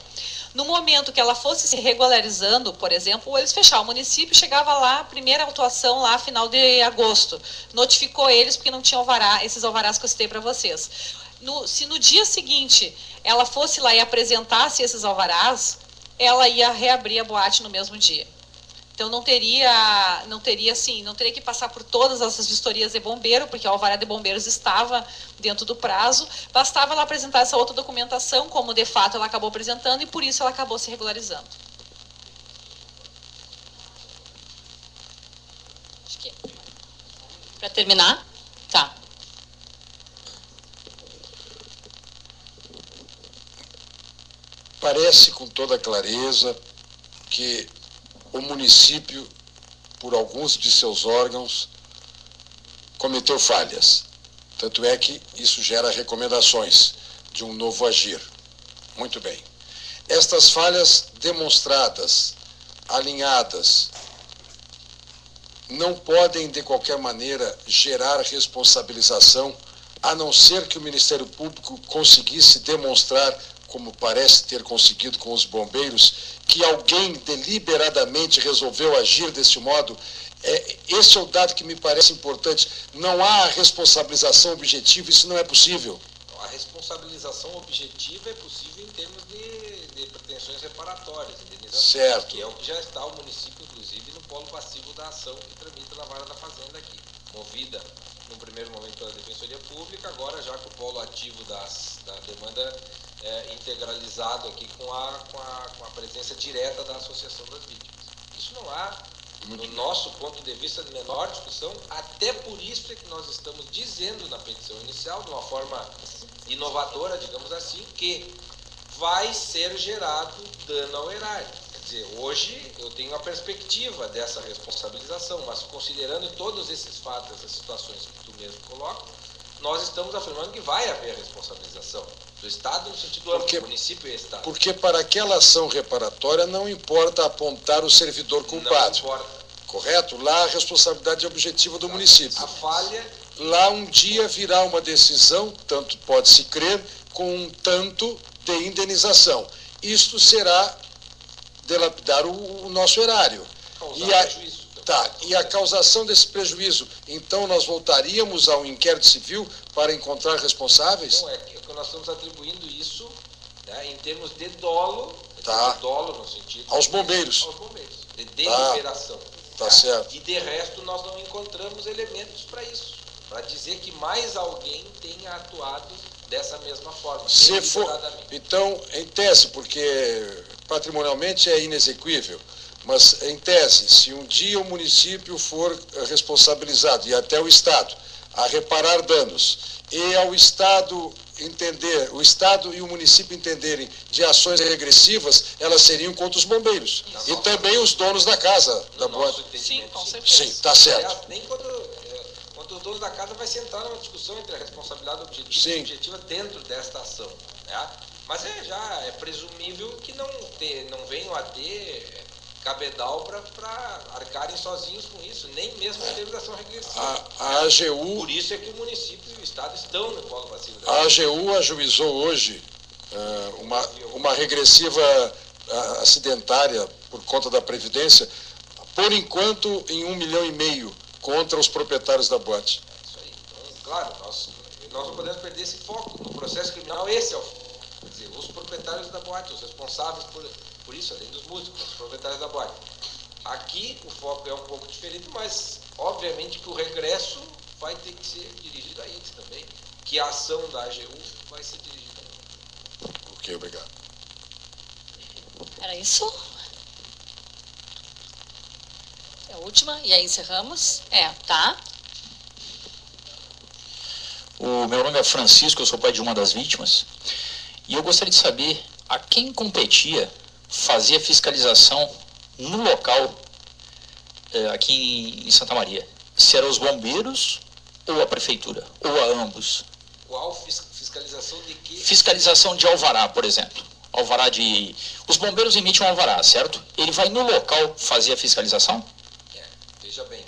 No momento que ela fosse se regularizando, por exemplo, eles fecharam o município, chegava lá, primeira autuação lá, final de agosto, notificou eles porque não tinha alvará, esses alvarás que eu citei para vocês. Se no dia seguinte ela fosse lá e apresentasse esses alvarás, ela ia reabrir a boate no mesmo dia. Então não teria que passar por todas essas vistorias de bombeiro, porque o alvará de bombeiros estava dentro do prazo, bastava ela apresentar essa outra documentação, como de fato ela acabou apresentando, e por isso ela acabou se regularizando. Acho que para terminar, tá. Parece com toda clareza que o município, por alguns de seus órgãos, cometeu falhas. Tanto é que isso gera recomendações de um novo agir. Muito bem. Estas falhas demonstradas, alinhadas, não podem, de qualquer maneira, gerar responsabilização, a não ser que o Ministério Público conseguisse demonstrar, como parece ter conseguido com os bombeiros, que alguém deliberadamente resolveu agir desse modo. Esse é o dado que me parece importante. Não há responsabilização objetiva, isso não é possível. A responsabilização objetiva é possível em termos de pretensões reparatórias, certo. Que é o que já está o município, inclusive, no polo passivo da ação que tramita na Vara da Fazenda aqui. Movida, no primeiro momento, pela Defensoria Pública, agora já com o polo ativo da demanda integralizado aqui com a presença direta da Associação das Vítimas. Isso não há, no nosso ponto de vista, de menor discussão, até por isso é que nós estamos dizendo na petição inicial, de uma forma inovadora, digamos assim, que vai ser gerado dano ao erário. Quer dizer, hoje eu tenho a perspectiva dessa responsabilização, mas considerando todos esses fatos, essas situações que tu mesmo coloca, nós estamos afirmando que vai haver responsabilização do Estado no sentido amplo, do município e Estado. Porque para aquela ação reparatória não importa apontar o servidor culpado. Não importa. Correto? Lá a responsabilidade é objetiva do município. A falha... Lá um dia virá uma decisão, tanto pode-se crer, com um tanto de indenização. Isto será delapidar o nosso erário. Prejuízo. Tá, e a causação desse prejuízo, então nós voltaríamos ao inquérito civil para encontrar responsáveis? Não, é que nós estamos atribuindo isso, né, em termos de dolo, tá. De dolo no sentido... Aos bombeiros. Aos bombeiros, de deliberação. Tá certo. E de resto nós não encontramos elementos para isso, para dizer que mais alguém tenha atuado dessa mesma forma. Se for, então, em tese, porque patrimonialmente é inexequível, mas, em tese, se um dia o município for responsabilizado, e até o Estado, a reparar danos, e ao Estado entender, o Estado e o município entenderem de ações regressivas, elas seriam contra os bombeiros. E também os donos da casa. Sim, com certeza. Sim, está certo. Nem quando os donos da casa vai se entrar numa discussão entre a responsabilidade objetiva e objetiva dentro desta ação. Né? Mas já é presumível que não venham a ter cabedal para arcarem sozinhos com isso, nem mesmo a indenização regressiva. A AGU... Por isso é que o município e o Estado estão no polo passivo. A AGU ajuizou hoje uma regressiva acidentária por conta da Previdência, por enquanto em 1,5 milhão contra os proprietários da boate. Isso aí. Então, claro, nós não podemos perder esse foco. No processo criminal, esse é o foco. Quer dizer, os proprietários da boate, os responsáveis por isso, além dos músicos, os proprietários da boate. Aqui o foco é um pouco diferente, mas obviamente que o regresso vai ter que ser dirigido a eles também, que a ação da AGU vai ser dirigida a eles. Ok, obrigado. Era isso? É a última, e aí encerramos? Tá. O meu nome é Francisco, eu sou pai de uma das vítimas, e eu gostaria de saber a quem competia fazer a fiscalização no local aqui em Santa Maria. Se eram os bombeiros ou a prefeitura, ou a ambos. Qual fiscalização de quê? Fiscalização de alvará, por exemplo. Alvará de... Os bombeiros emitem um alvará, certo? Ele vai no local fazer a fiscalização? Veja bem.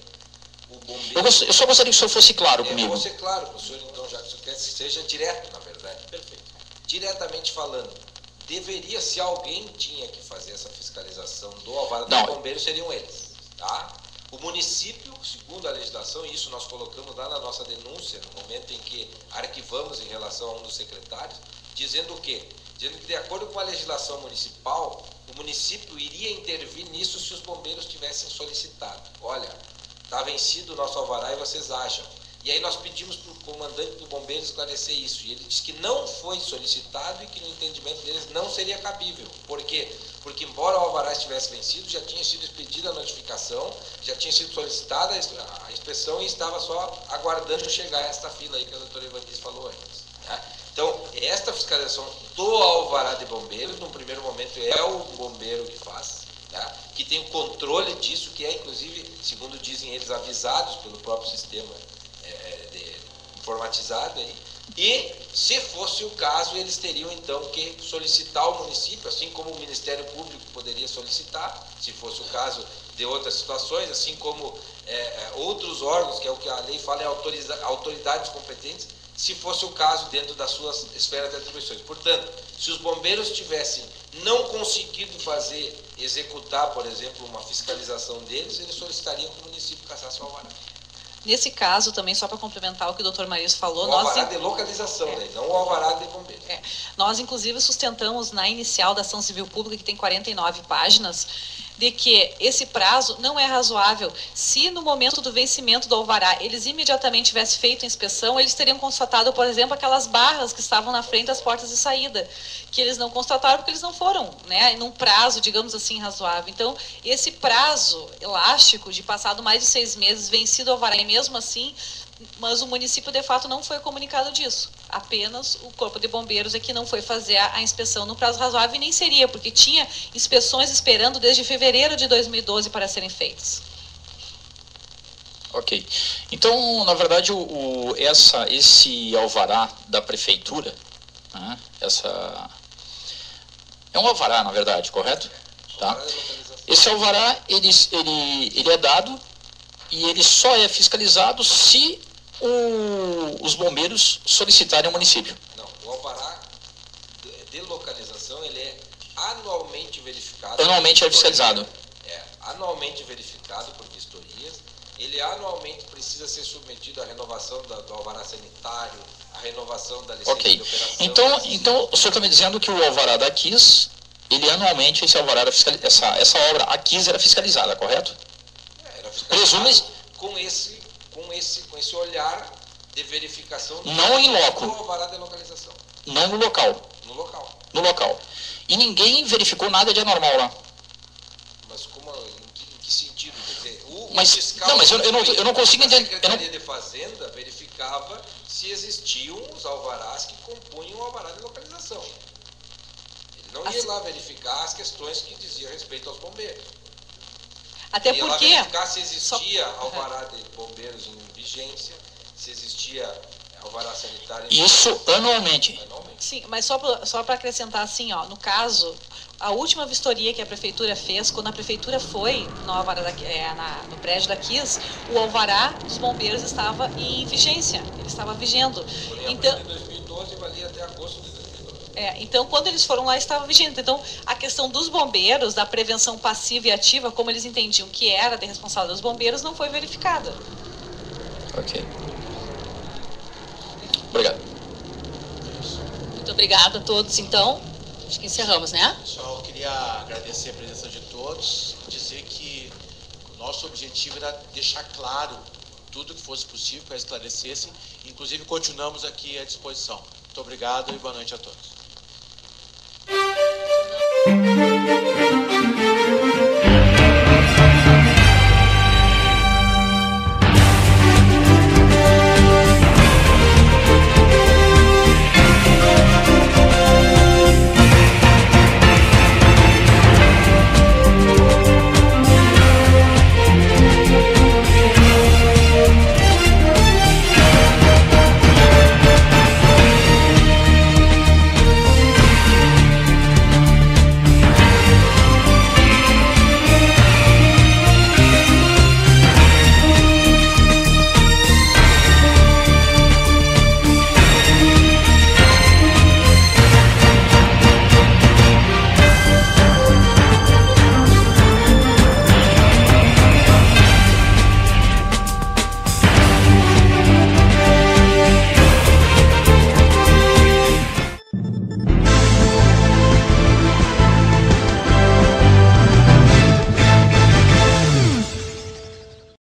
O bombeiro... Eu só gostaria que o senhor fosse claro comigo. Eu vou ser claro com o senhor, então, já que o senhor quer que seja direto, na verdade. Perfeito. Diretamente falando, se alguém tinha que fazer essa fiscalização do alvará dos bombeiros, seriam eles, tá? O município, segundo a legislação, e isso nós colocamos lá na nossa denúncia, no momento em que arquivamos em relação a um dos secretários, dizendo o quê? Dizendo que, de acordo com a legislação municipal, o município iria intervir nisso se os bombeiros tivessem solicitado. Olha, está vencido o nosso alvará e vocês acham. E aí nós pedimos para o comandante do bombeiro esclarecer isso. E ele disse que não foi solicitado e que no entendimento deles não seria cabível. Por quê? Porque embora o alvará estivesse vencido, já tinha sido expedida a notificação, já tinha sido solicitada a inspeção e estava só aguardando chegar esta fila aí que a doutora Evanice falou antes. Né? Então, esta fiscalização do alvará de bombeiros, no primeiro momento, é o bombeiro que faz, né? Que tem o controle disso, que é, inclusive, segundo dizem eles, avisados pelo próprio sistema informatizado aí. E, se fosse o caso, eles teriam, então, que solicitar ao município, assim como o Ministério Público poderia solicitar, se fosse o caso de outras situações, assim como outros órgãos, que é o que a lei fala, é autoridades competentes, se fosse o caso dentro das suas esferas de atribuições. Portanto, se os bombeiros tivessem não conseguido executar, por exemplo, uma fiscalização deles, eles solicitariam que o município cassasse o alvará. Nesse caso, também, só para complementar o que o Dr. Marisa falou... O alvará de localização, não o alvará de bombeiro. Nós, inclusive, sustentamos na inicial da ação civil pública, que tem 49 páginas, de que esse prazo não é razoável. Se no momento do vencimento do alvará eles imediatamente tivessem feito a inspeção, eles teriam constatado, por exemplo, aquelas barras que estavam na frente das portas de saída, que eles não constataram porque eles não foram, né, num prazo, digamos assim, razoável. Então, esse prazo elástico de passado mais de 6 meses, vencido o alvará, e mesmo assim, mas o município, de fato, não foi comunicado disso. Apenas o Corpo de Bombeiros é que não foi fazer a inspeção no prazo razoável, e nem seria, porque tinha inspeções esperando desde fevereiro de 2012 para serem feitas. Ok. Então, na verdade, esse alvará da prefeitura, né, é um alvará, na verdade, correto? Tá? Esse alvará, ele é dado e ele só é fiscalizado se os bombeiros solicitarem ao município. Não, o alvará de localização, ele é anualmente verificado. Anualmente é fiscalizado. Anualmente verificado por vistorias. Ele anualmente precisa ser submetido à renovação do alvará sanitário, à renovação da licença de operação. Então, o senhor está me dizendo que o alvará da KIS, ele anualmente, esse alvará era essa obra, a KIS era fiscalizada, correto? Era fiscalizada com esse olhar de verificação não em loco. Do alvará de localização. Não no local. No local. E ninguém verificou nada de anormal lá. Mas em que sentido? Quer dizer, o fiscal, mas eu não consigo entender. A Secretaria de Fazenda verificava se existiam os alvarás que compunham o alvará de localização. Ele não ia lá verificar as questões que diziam respeito aos bombeiros. Até porque... Ia lá verificar se existia alvará de bombeiros em vigência, se existia alvará sanitário... Isso anualmente. Sim, mas só para acrescentar assim, ó, no caso, A última vistoria que a prefeitura fez, quando a prefeitura foi no prédio da KIS, o alvará dos bombeiros estava em vigência, ele estava vigendo. Então, em 2012 valia até agosto de 2012. Então, quando eles foram lá, estava vigente. Então, a questão dos bombeiros, da prevenção passiva e ativa, como eles entendiam que era de responsabilidade dos bombeiros, não foi verificada. Ok. Obrigado. Muito obrigada a todos, então. Acho que encerramos, né? Pessoal, eu queria agradecer a presença de todos, dizer que o nosso objetivo era deixar claro tudo que fosse possível para esclarecessem, inclusive continuamos aqui à disposição. Muito obrigado e boa noite a todos.